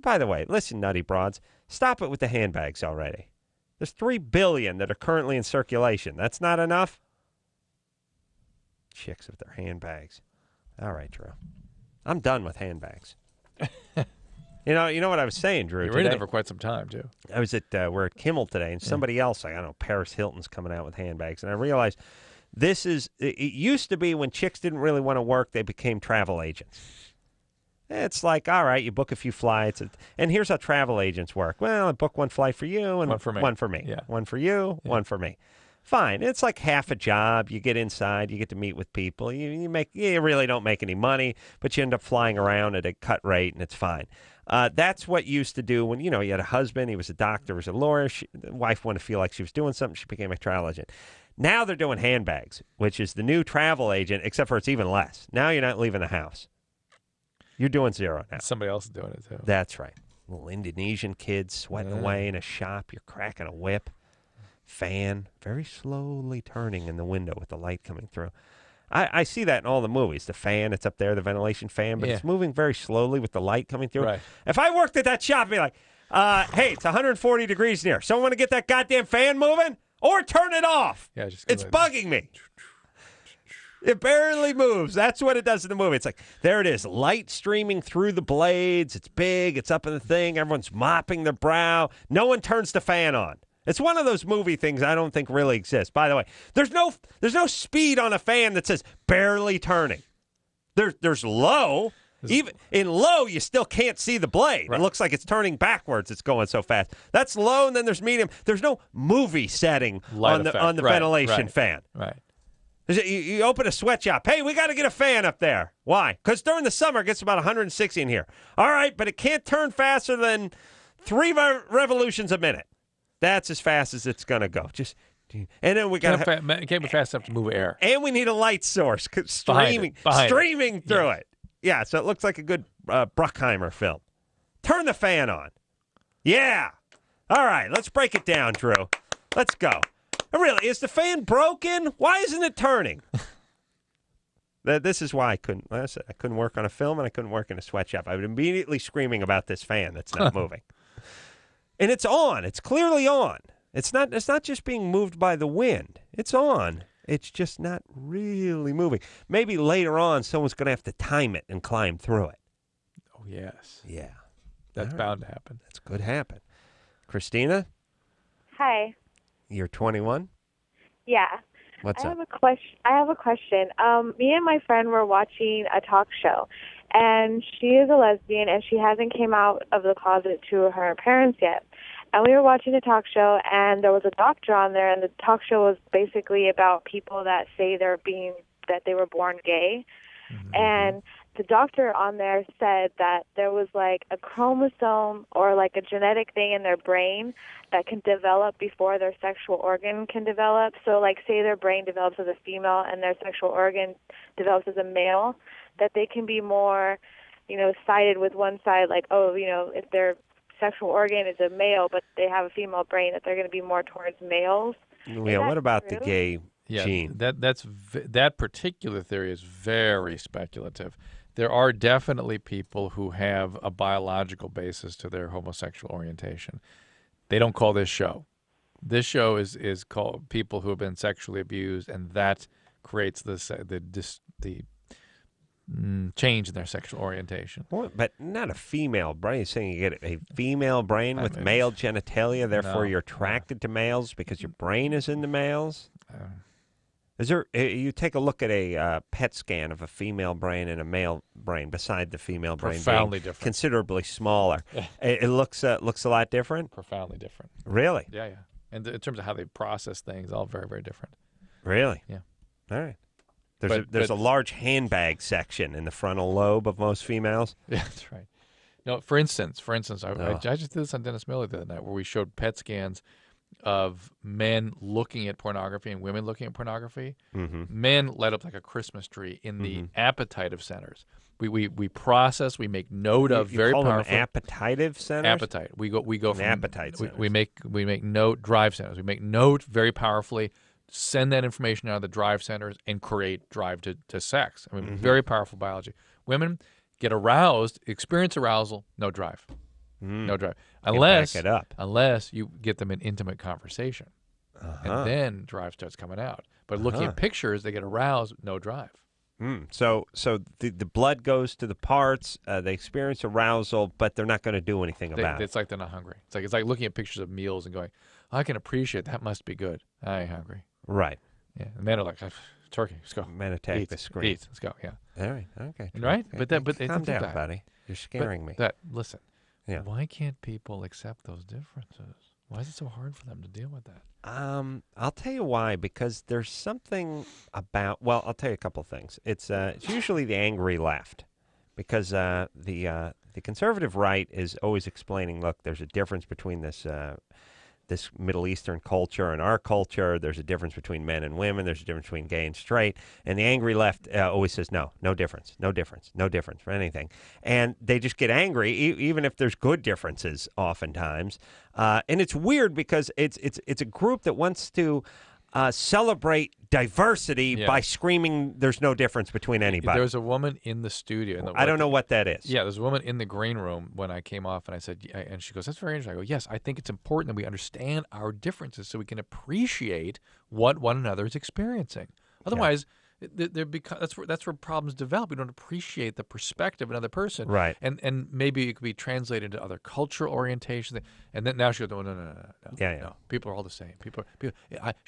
By the way, listen, nutty broads, stop it with the handbags already. There's 3 billion that are currently in circulation. That's not enough? Chicks with their handbags. All right, Drew. I'm done with handbags. You know what I was saying, Drew? You were in there for quite some time, too. I was we're at Kimmel today, and somebody else, I don't know, Paris Hilton's coming out with handbags, and I realized it used to be when chicks didn't really want to work, they became travel agents. It's like, all right, you book a few flights, and here's how travel agents work. Well, I book one flight for you and one for me. Yeah. One for you, Yeah. one for me. Fine. It's like half a job. You get inside, you get to meet with people. You really don't make any money, but you end up flying around at a cut rate, and it's fine. That's what used to do when, you had a husband, he was a doctor, was a lawyer. The wife wanted to feel like she was doing something. She became a travel agent. Now they're doing handbags, which is the new travel agent, except for it's even less. Now you're not leaving the house. You're doing zero now. Somebody else is doing it, too. That's right. Little Indonesian kids sweating away in a shop. You're cracking a whip. Fan very slowly turning in the window with the light coming through. I see that in all the movies. The fan, it's up there, the ventilation fan, but it's moving very slowly with the light coming through. Right. If I worked at that shop, I'd be like, hey, it's 140 degrees in here. Someone want to get that goddamn fan moving? Or turn it off. Yeah, just it's bugging me. It barely moves. That's what it does in the movie. It's like, there it is, light streaming through the blades. It's big. It's up in the thing. Everyone's mopping their brow. No one turns the fan on. It's one of those movie things I don't think really exists. By the way, there's no speed on a fan that says barely turning. There's low. Even in low, you still can't see the blade. Right. It looks like it's turning backwards. It's going so fast. That's low, and then there's medium. There's no movie setting on the ventilation fan. Right. You open a sweatshop. Hey, we got to get a fan up there. Why? Because during the summer, it gets about 160 in here. All right, but it can't turn faster than 3 revolutions a minute. That's as fast as it's going to go. And then we got it can't be fast enough to move air. And we need a light source streaming through it. Yeah, so it looks like a good Bruckheimer film. Turn the fan on. Yeah. All right, let's break it down, Drew. Let's go. Really, is the fan broken? Why isn't it turning? This is why I couldn't work on a film and I couldn't work in a sweatshop. I would immediately screaming about this fan that's not moving. And it's on. It's clearly on. It's not just being moved by the wind. It's on. It's just not really moving. Maybe later on someone's going to have to time it and climb through it. Oh, yes. Yeah. That's bound to happen. That's could happen. Christina? Hi. You're 21? Yeah. What's up? I have a question. Me and my friend were watching a talk show, and she is a lesbian, and she hasn't came out of the closet to her parents yet. And we were watching the talk show, and there was a doctor on there, and the talk show was basically about people that say that they were born gay. Mm-hmm. And the doctor on there said that there was like a chromosome or like a genetic thing in their brain that can develop before their sexual organ can develop. So like say their brain develops as a female and their sexual organ develops as a male, that they can be more, sided with one side, like, if their sexual organ is a male but they have a female brain, that they're going to be more towards males. Yeah, what about the gay gene? That particular theory is very speculative. There are definitely people who have a biological basis to their homosexual orientation. They don't call this show. This show is called people who have been sexually abused, and that creates the change in their sexual orientation. But not a female brain. You're saying you get a female brain with male genitalia, therefore you're attracted to males because your brain is into males? Is there? You take a look at a PET scan of a female brain and a male brain. Beside the female brain, Profoundly being different. considerably smaller. It looks a lot different. Profoundly different. Really? Yeah, yeah. And in terms of how they process things, all very, very different. Really? Yeah. All right. There's a large handbag section in the frontal lobe of most females. Yeah, that's right. No, for instance, I just did this on Dennis Miller the other night, where we showed PET scans of men looking at pornography and women looking at pornography. Mm-hmm. Men light up like a Christmas tree in the appetitive centers. We process, we make note of You very call powerful them appetitive centers? appetite. We go from appetite centers. we make note drive centers. We make note very powerfully, send that information out of the drive centers and create drive to sex. I mean, very powerful biology. Women get aroused, experience arousal, no drive. No drive. Unless you get them in intimate conversation. And then drive starts coming out. But looking at pictures, they get aroused, no drive. So the blood goes to the parts, they experience arousal, but they're not going to do anything about it. It's like they're not hungry. It's like looking at pictures of meals and going, I can appreciate that must be good. I ain't hungry. Right. Yeah. And men are like, turkey, let's go. Men attack the screen. Eat, let's go, yeah. All right, okay. Right? Okay. But Calm down, buddy. You're scaring me. Listen, why can't people accept those differences? Why is it so hard for them to deal with that? I'll tell you why. Because there's something about. Well, I'll tell you a couple things. It's usually the angry left, because the conservative right is always explaining. Look, there's a difference between this Middle Eastern culture and our culture. There's a difference between men and women. There's a difference between gay and straight. And the angry left always says, no difference for anything. And they just get angry, even if there's good differences oftentimes. And it's weird because it's a group that wants to celebrate diversity by screaming there's no difference between anybody. There's a woman in the studio. I don't know what that is. Yeah, there's a woman in the green room when I came off, and I said, and she goes, that's very interesting. I go, yes, I think it's important that we understand our differences so we can appreciate what one another is experiencing. Otherwise, that's where problems develop. We don't appreciate the perspective of another person. Right. And maybe it could be translated into other cultural orientations. And then now she goes, no. No. People are all the same. She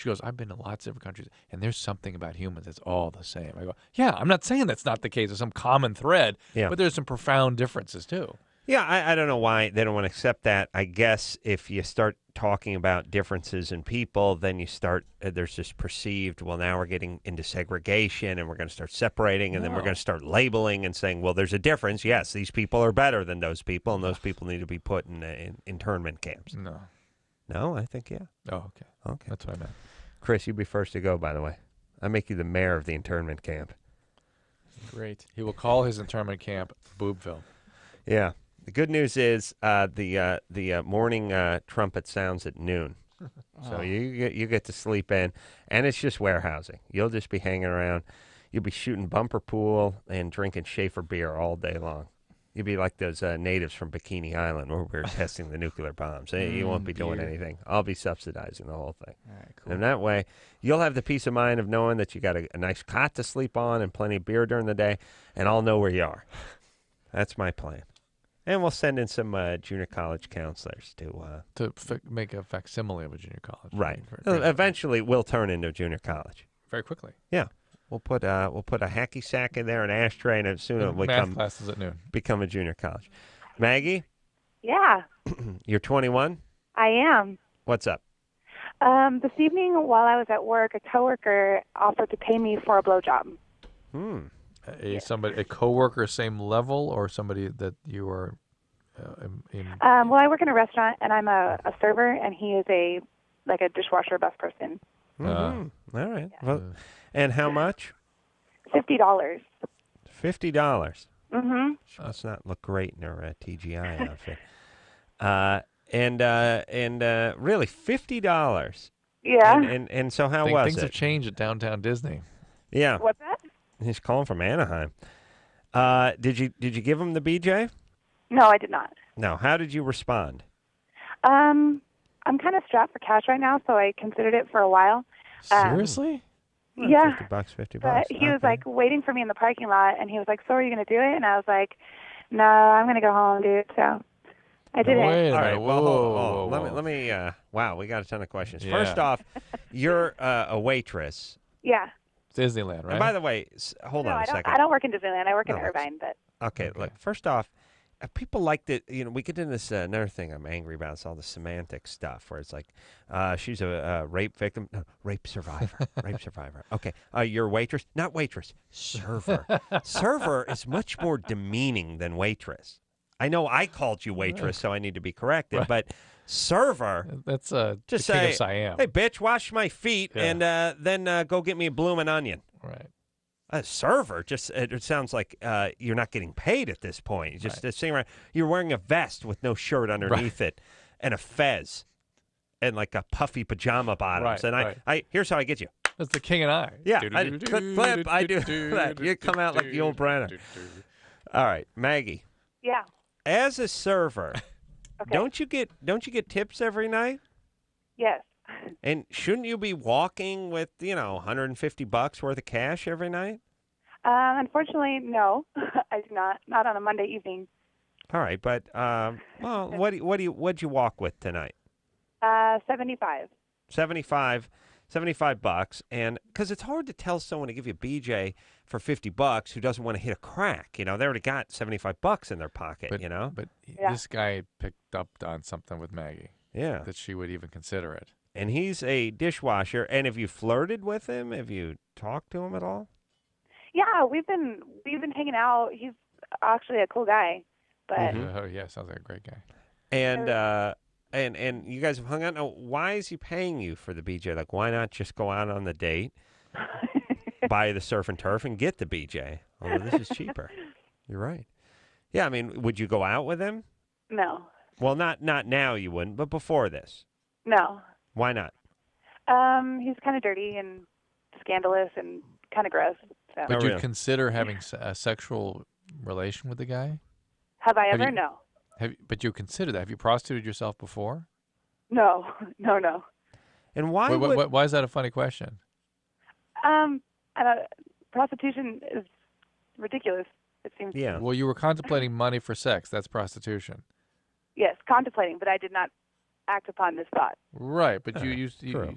goes, I've been to lots of different countries, and there's something about humans that's all the same. I go, yeah, I'm not saying that's not the case. There's some common thread, but there's some profound differences too. Yeah, I don't know why they don't want to accept that. I guess if you start talking about differences in people, then you start, there's this perceived, well, now we're getting into segregation and we're going to start separating and then we're going to start labeling and saying, well, there's a difference. Yes, these people are better than those people and those people need to be put in internment camps. No. No, I think, yeah. Oh, okay. Okay. That's what I meant. Chris, you'd be first to go, by the way. I make you the mayor of the internment camp. Great. He will call his internment camp Boobville. Yeah. The good news is the morning trumpet sounds at noon, so you get to sleep in, and it's just warehousing. You'll just be hanging around. You'll be shooting bumper pool and drinking Schaefer beer all day long. You'll be like those natives from Bikini Island where we're testing the nuclear bombs. You won't be doing anything. I'll be subsidizing the whole thing. All right, cool. And that way, you'll have the peace of mind of knowing that you got a nice cot to sleep on and plenty of beer during the day, and I'll know where you are. That's my plan. And we'll send in some junior college counselors to make a facsimile of a junior college. Right. Eventually, we'll turn into a junior college. Very quickly. Yeah. We'll put a hacky sack in there, an ashtray, and soon it'll math classes at noon. Become a junior college. Maggie? Yeah, You're 21? I am. What's up? This evening, while I was at work, a coworker offered to pay me for a blowjob. A coworker, same level, or somebody that you are in? Well, I work in a restaurant, and I'm a server, and he is a dishwasher bus person. All right. Yeah. Well, and how much? $50. $50. Mm-hmm. She must not look great in her TGI outfit. And really, $50. Yeah. And so how was things it? Have changed at downtown Disney. Yeah. What's that? He's calling from Anaheim. Did you give him the BJ? No, I did not. No. How did you respond? I'm kind of strapped for cash right now, so I considered it for a while. Seriously? Yeah. $50. But he was like waiting for me in the parking lot, and he was like, "So are you going to do it?" And I was like, "No, I'm going to go home, dude." So I did it. All right. Well, let me. Wow, we got a ton of questions. Yeah. First off, you're a waitress. Yeah. Disneyland, right? And by the way, hold on a second. I don't work in Disneyland. I work in No, Irvine, but Okay, look, first off, people like that, we get into this, another thing I'm angry about is all the semantic stuff where it's like, she's a rape victim, no, rape survivor, rape survivor. Okay, you're a waitress, not waitress, server. Server is much more demeaning than waitress. I know I called you waitress, so I need to be corrected, but server, that's just the king say, of Siam. hey, bitch, wash my feet, and then go get me a bloomin' onion. Right. A server, just it sounds like you're not getting paid at this point. You're just sitting around. You're wearing a vest with no shirt underneath it, and a fez, and like a puffy pajama bottoms. Right, and I here's how I get you. That's the king and I. Yeah, clip. I do that. You come out like the old Brenner. All right, Maggie. yeah. As a server, don't you get tips every night? Yes. And shouldn't you be walking with $150 worth of cash every night? Unfortunately, no, I do not. Not on a Monday evening. All right, but what'd you walk with tonight? 75. $75, and because it's hard to tell someone to give you a BJ for $50 who doesn't want to hit a crack. They already got $75 in their pocket. But this guy picked up on something with Maggie. Yeah, that she would even consider it. And he's a dishwasher. And have you flirted with him? Have you talked to him at all? Yeah, we've been hanging out. He's actually a cool guy. But Oh yeah, sounds like a great guy. And you guys have hung out. Now, why is he paying you for the BJ? Like, why not just go out on the date, buy the surf and turf, and get the BJ? Although this is cheaper. You're right. Yeah, I mean, would you go out with him? No. Well, not now you wouldn't, but before this. No. Why not? He's kind of dirty and scandalous and kind of gross. So. Would you consider having a sexual relation with the guy? Have I ever? No. But you consider that? Have you prostituted yourself before? No. And why? Why is that a funny question? Prostitution is ridiculous. It seems. Yeah. Well, you were contemplating money for sex. That's prostitution. Yes, contemplating, but I did not act upon this thought. Right, but you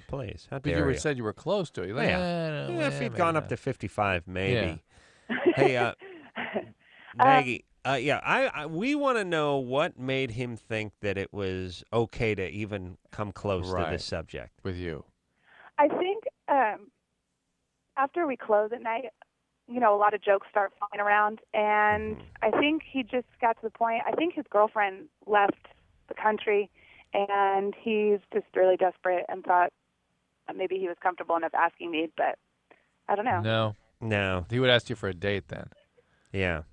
please. How but dare you said you were close to it. Like, if you'd gone up to 55, maybe. Yeah. Hey, Maggie. We want to know what made him think that it was okay to even come close to this subject with you. I think after we close at night, a lot of jokes start flying around, and I think he just got to the point. I think his girlfriend left the country, and he's just really desperate and thought maybe he was comfortable enough asking me, but I don't know. No. He would ask you for a date then. Yeah.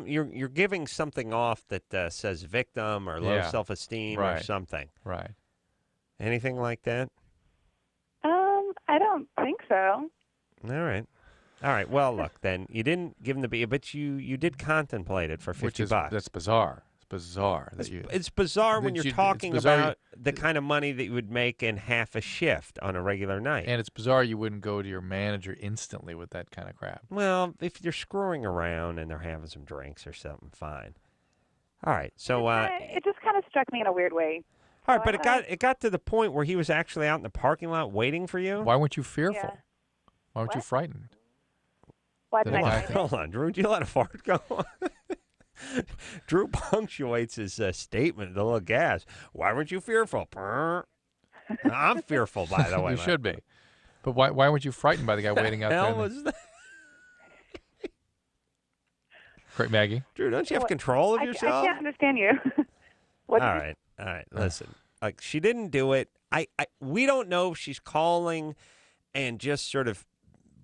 You're giving something off that says victim or low self-esteem or something. Right. Anything like that? I don't think so. All right. Well, look, then you didn't give him the but you did contemplate it for $50. That's bizarre. It's bizarre. It's bizarre when you're talking about the kind of money that you would make in half a shift on a regular night. And it's bizarre you wouldn't go to your manager instantly with that kind of crap. Well, if they're screwing around and they're having some drinks or something, fine. All right. So it just kind of struck me in a weird way. All right, but it got to the point where he was actually out in the parking lot waiting for you. Why weren't you fearful? Yeah. Why weren't you frightened? Why did I Hold on, Drew. Did you let a fart go on? Drew punctuates his statement with a little gas. Why weren't you fearful? I'm fearful, by the way. You should be. But why weren't you frightened by the guy waiting out there? Hell was that? Great, Maggie. Drew, don't you have control of yourself? I can't understand you. All right. Listen, like she didn't do it. We don't know if she's calling and just sort of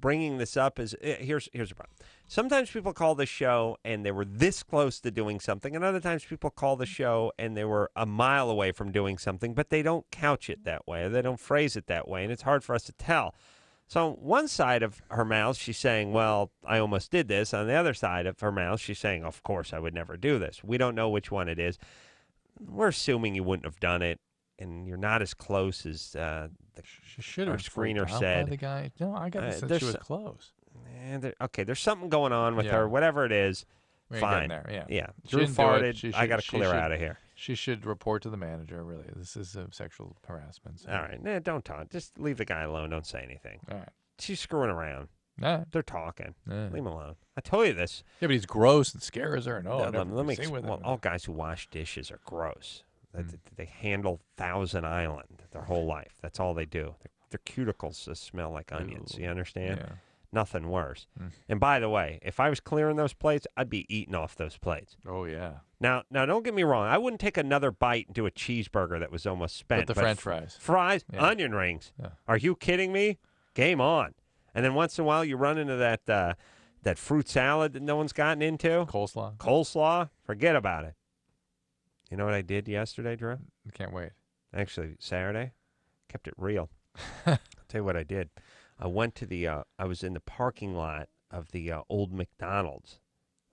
bringing this up as here's the problem. Sometimes people call the show and they were this close to doing something, and other times people call the show and they were a mile away from doing something, but they don't couch it that way, or they don't phrase it that way, and it's hard for us to tell. So on one side of her mouth, she's saying, well, I almost did this. On the other side of her mouth, she's saying, of course, I would never do this. We don't know which one it is. We're assuming you wouldn't have done it, and you're not as close as our screener said. By the guy. No, I got the sense she was close. Okay, there's something going on with her. Whatever it is, fine. There, yeah. Drew farted. I got to clear out of here. She should report to the manager, really. This is sexual harassment. So. All right. Don't talk. Just leave the guy alone. Don't say anything. All right. she's screwing around. Nah. They're talking. Nah. Leave him alone. I told you this. Yeah, but he's gross and scares her. No, let me all guys who wash dishes are gross. They handle Thousand Island their whole life. That's all they do. Their cuticles just smell like onions. You understand? Yeah. Nothing worse. And by the way, if I was clearing those plates, I'd be eating off those plates. Oh, yeah. Now, don't get me wrong. I wouldn't take another bite and do a cheeseburger that was almost spent. But the French fries. Fries, Yeah. onion rings. Yeah. Are you kidding me? Game on. And then once in a while, you run into that fruit salad that no one's gotten into. Coleslaw. Forget about it. You know what I did yesterday, Drew? I can't wait. Actually, Saturday. Kept it real. I'll tell you what I did. I went to I was in the parking lot of the old McDonald's.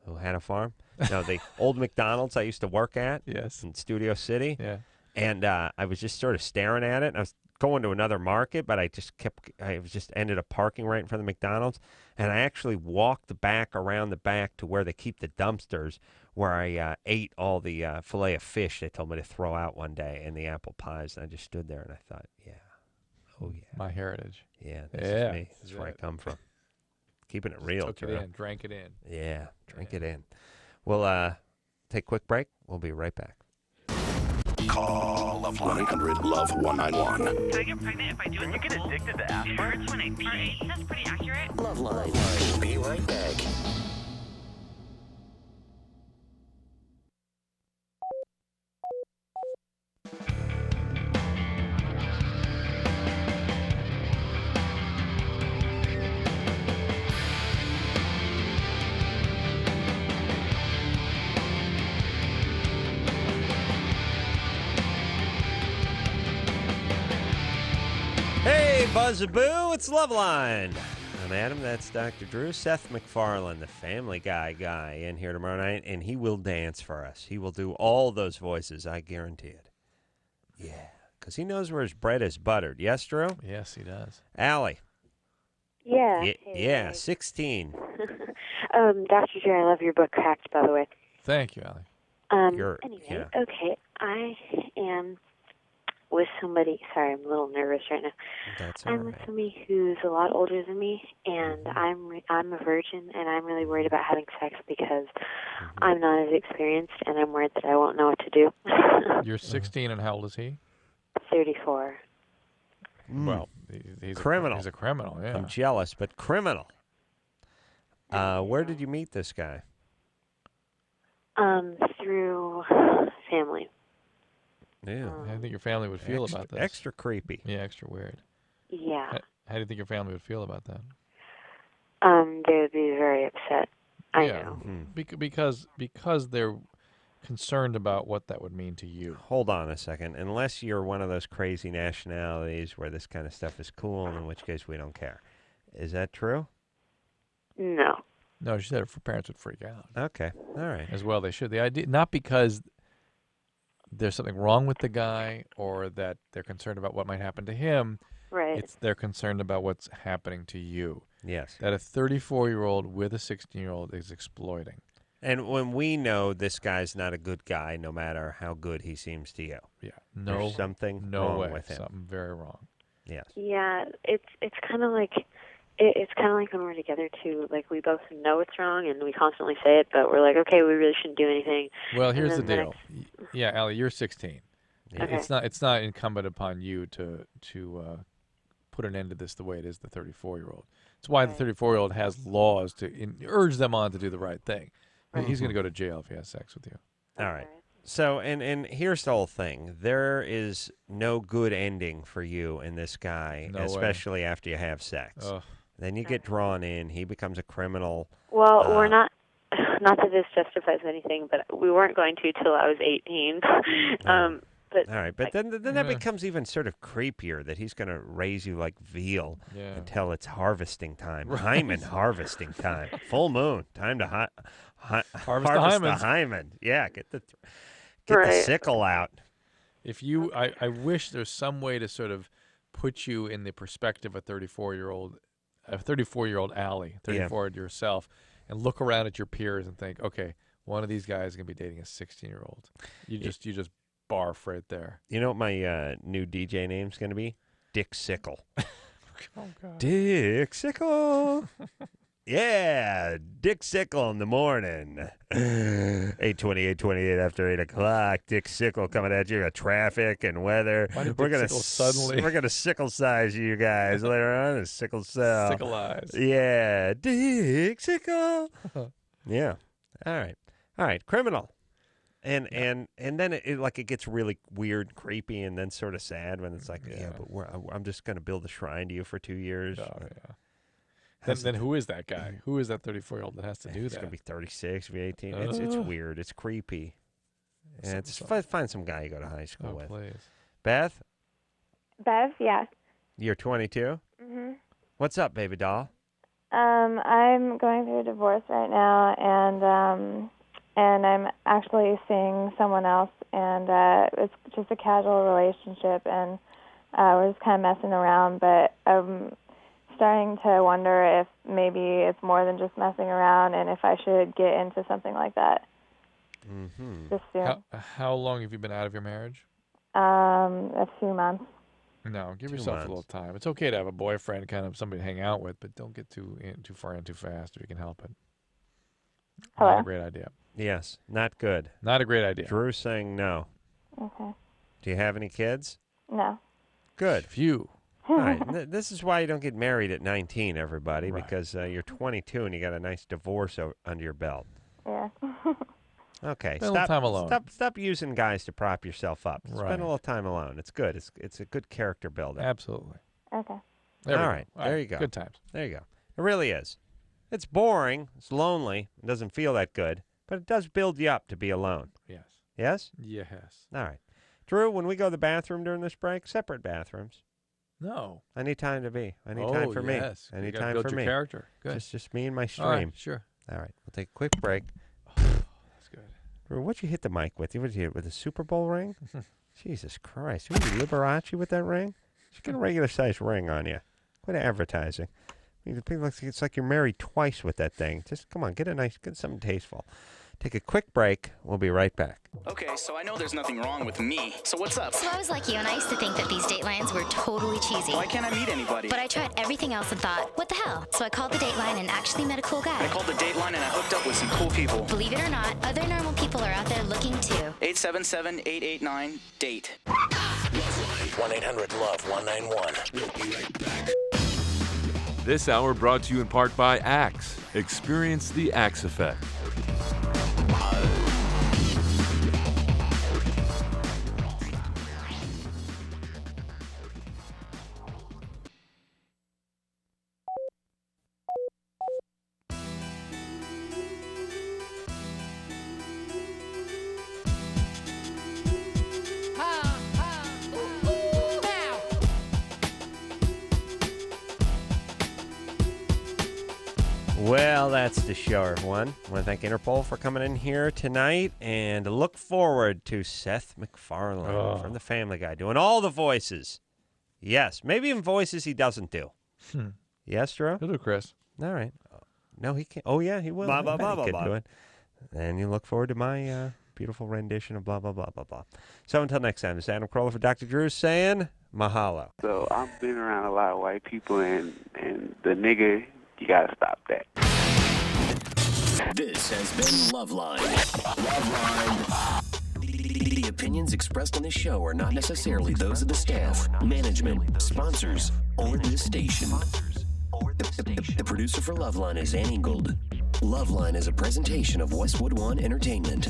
Who had a farm? No, the old McDonald's I used to work at. Yes. In Studio City. Yeah. And I was just sort of staring at it. I was going to another market, but I just ended up parking right in front of the McDonald's. And I actually walked around the back to where they keep the dumpsters, where I ate all the filet of fish they told me to throw out one day and the apple pies. And I just stood there and I thought, yeah. Oh, yeah. My heritage. Yeah, this is me. This is where I come from. Keeping it real, Took Drew. it in, drank it in. Yeah, drink it in. We'll take a quick break. We'll be right back. Call 1-800-LOVE-191. Can I get pregnant if I do it? You get addicted to aspirin? It hurts when I pee. That's pretty accurate. LoveLine. We'll be right back. Hey, Buzzaboo, it's LoveLine. I'm Adam, that's Dr. Drew. Seth MacFarlane, the Family guy, in here tomorrow night, and he will dance for us. He will do all those voices, I guarantee it. Yeah, because he knows where his bread is buttered. Yes, Drew? Yes, he does. Allie. Yeah. Yeah, 16. Dr. Drew, I love your book, Cracked, by the way. Thank you, Allie. Anyway, okay, I am with somebody. Sorry, I'm a little nervous right now. That's all I'm with somebody who's a lot older than me, and I'm a virgin, and I'm really worried about having sex because I'm not as experienced, and I'm worried that I won't know what to do. You're 16, and how old is he? 34. Well, he's criminal. He's a criminal, yeah. I'm jealous, but criminal. Where did you meet this guy? Through family. Yeah. How do you think your family would feel about this? Extra creepy. Yeah, extra weird. Yeah. How do you think your family would feel about that? They would be very upset. I know. Because they're concerned about what that would mean to you. Hold on a second. Unless you're one of those crazy nationalities where this kind of stuff is cool, in which case we don't care. Is that true? No. No, she said her parents would freak out. Okay. All right. As well they should. The idea, not because there's something wrong with the guy or that they're concerned about what might happen to him. Right. They're concerned about what's happening to you. Yes. That a 34-year-old with a 16-year-old is exploiting. And when we know this guy's not a good guy, no matter how good he seems to you. Yeah. There's something wrong with him. Something very wrong. Yes. Yeah, it's kind of like it's kind of like when we're together too. Like we both know it's wrong, and we constantly say it, but we're like, okay, we really shouldn't do anything. Well, And here's the then deal. Yeah, Allie, you're 16. Yeah. Okay. It's not incumbent upon you to put an end to this the way it is the 34-year-old. It's why the 34-year-old has laws to urge them on to do the right thing. Right. He's going to go to jail if he has sex with you. All right. So, and here's the whole thing. There is no good ending for you and this guy, No way. especially after you have sex. Ugh. Then you get drawn in. He becomes a criminal. Well, we're not that this justifies anything, but we weren't going to till I was 18. But all right, but then that becomes even sort of creepier that he's going to raise you like veal until it's harvesting time. Hymen harvesting time. Full moon. Time to harvest the hymen. Yeah, get the sickle out. If you, I wish there's some way to sort of put you in the perspective of a 34-year-old Allie, 34 yourself, and look around at your peers and think, okay, one of these guys is going to be dating a 16-year-old. You just barf right there. You know what my new DJ name's going to be? Dick Sickle. Oh, God. Dick Sickle. Yeah, Dick Sickle in the morning. 8:28 after 8 o'clock. Dick Sickle coming at you. Got traffic and weather. Why did We're Dick gonna Sickle suddenly? We're gonna sickle size you guys later on. A sickle cell. Sickle eyes. Yeah, Dick Sickle. Yeah. All right. Criminal. And then it gets really weird, creepy, and then sort of sad when it's like, but I'm just gonna build a shrine to you for 2 years. Oh, yeah. Then who is that guy? Who is that 34-year-old that has to do that? It's going to be 36, be 18. It's weird. It's creepy. Yeah, find some guy you go to high school with. Please. Beth? Bev, yeah. You're 22? Mm-hmm. What's up, baby doll? I'm going through a divorce right now, and I'm actually seeing someone else, and it's just a casual relationship, and we're just kind of messing around, but I'm starting to wonder if maybe it's more than just messing around, and if I should get into something like that. Mm-hmm. Just soon. How long have you been out of your marriage? A few months. No, give 2 yourself months. a little time. It's okay to have a boyfriend, kind of somebody to hang out with, but don't get too far in too fast if you can help it. Hello? Not a great idea. Yes, not good. Not a great idea. Drew's saying no. Okay. Do you have any kids? No. Good. Few. All right. This is why you don't get married at 19, everybody, Right. because you're 22 and you got a nice divorce under your belt. Yeah. Okay, Spend a little time alone. Stop using guys to prop yourself up. Right. Spend a little time alone. It's good. It's a good character builder. Absolutely. Okay. All There we go. right, All there right, you go. good times. There you go. It really is. It's boring. It's lonely. It doesn't feel that good, but it does build you up to be alone. Yes. Yes? Yes. All right. Drew, when we go to the bathroom during this break, separate bathrooms. No. I need time to be. I need time for me. Yes. I You need gotta time build for your me. character. Good. Just me and my stream. All right, sure. All right. We'll take a quick break. That's good. Drew, what'd you hit the mic with? What'd you hit with a Super Bowl ring? Jesus Christ. You Liberace with that ring? Just get a regular size ring on you. Quit advertising. I mean, it's like you're married twice with that thing. Just come on, get something tasteful. Take a quick break. We'll be right back. Okay, so I know there's nothing wrong with me. So what's up? So I was like you, and I used to think that these Datelines were totally cheesy. Why can't I meet anybody? But I tried everything else and thought, what the hell? So I called the Dateline and actually met a cool guy. I called the Dateline and I hooked up with some cool people. Believe it or not, other normal people are out there looking too. 877-889-DATE. 1-800-LOVE-191. We'll be right back. This hour brought to you in part by Axe. Experience the Axe effect. Well, that's the show, everyone. I want to thank Interpol for coming in here tonight and look forward to Seth MacFarlane from The Family Guy doing all the voices. Yes, maybe even voices he doesn't do. Yes, Drew? He'll do Chris. All right. No, he can't. Oh, yeah, he will. Blah, I blah, bet he blah, could blah, do blah. it. And you look forward to my beautiful rendition of blah, blah, blah, blah, blah. So until next time, this is Adam Carolla for Dr. Drew saying mahalo. So I've been around a lot of white people, and the nigga, you gotta stop that. This has been LoveLine. LoveLine. The opinions expressed on this show are not necessarily those of the staff, management, sponsors, or this station. The producer for LoveLine is Ann Ingold. LoveLine is a presentation of Westwood One Entertainment.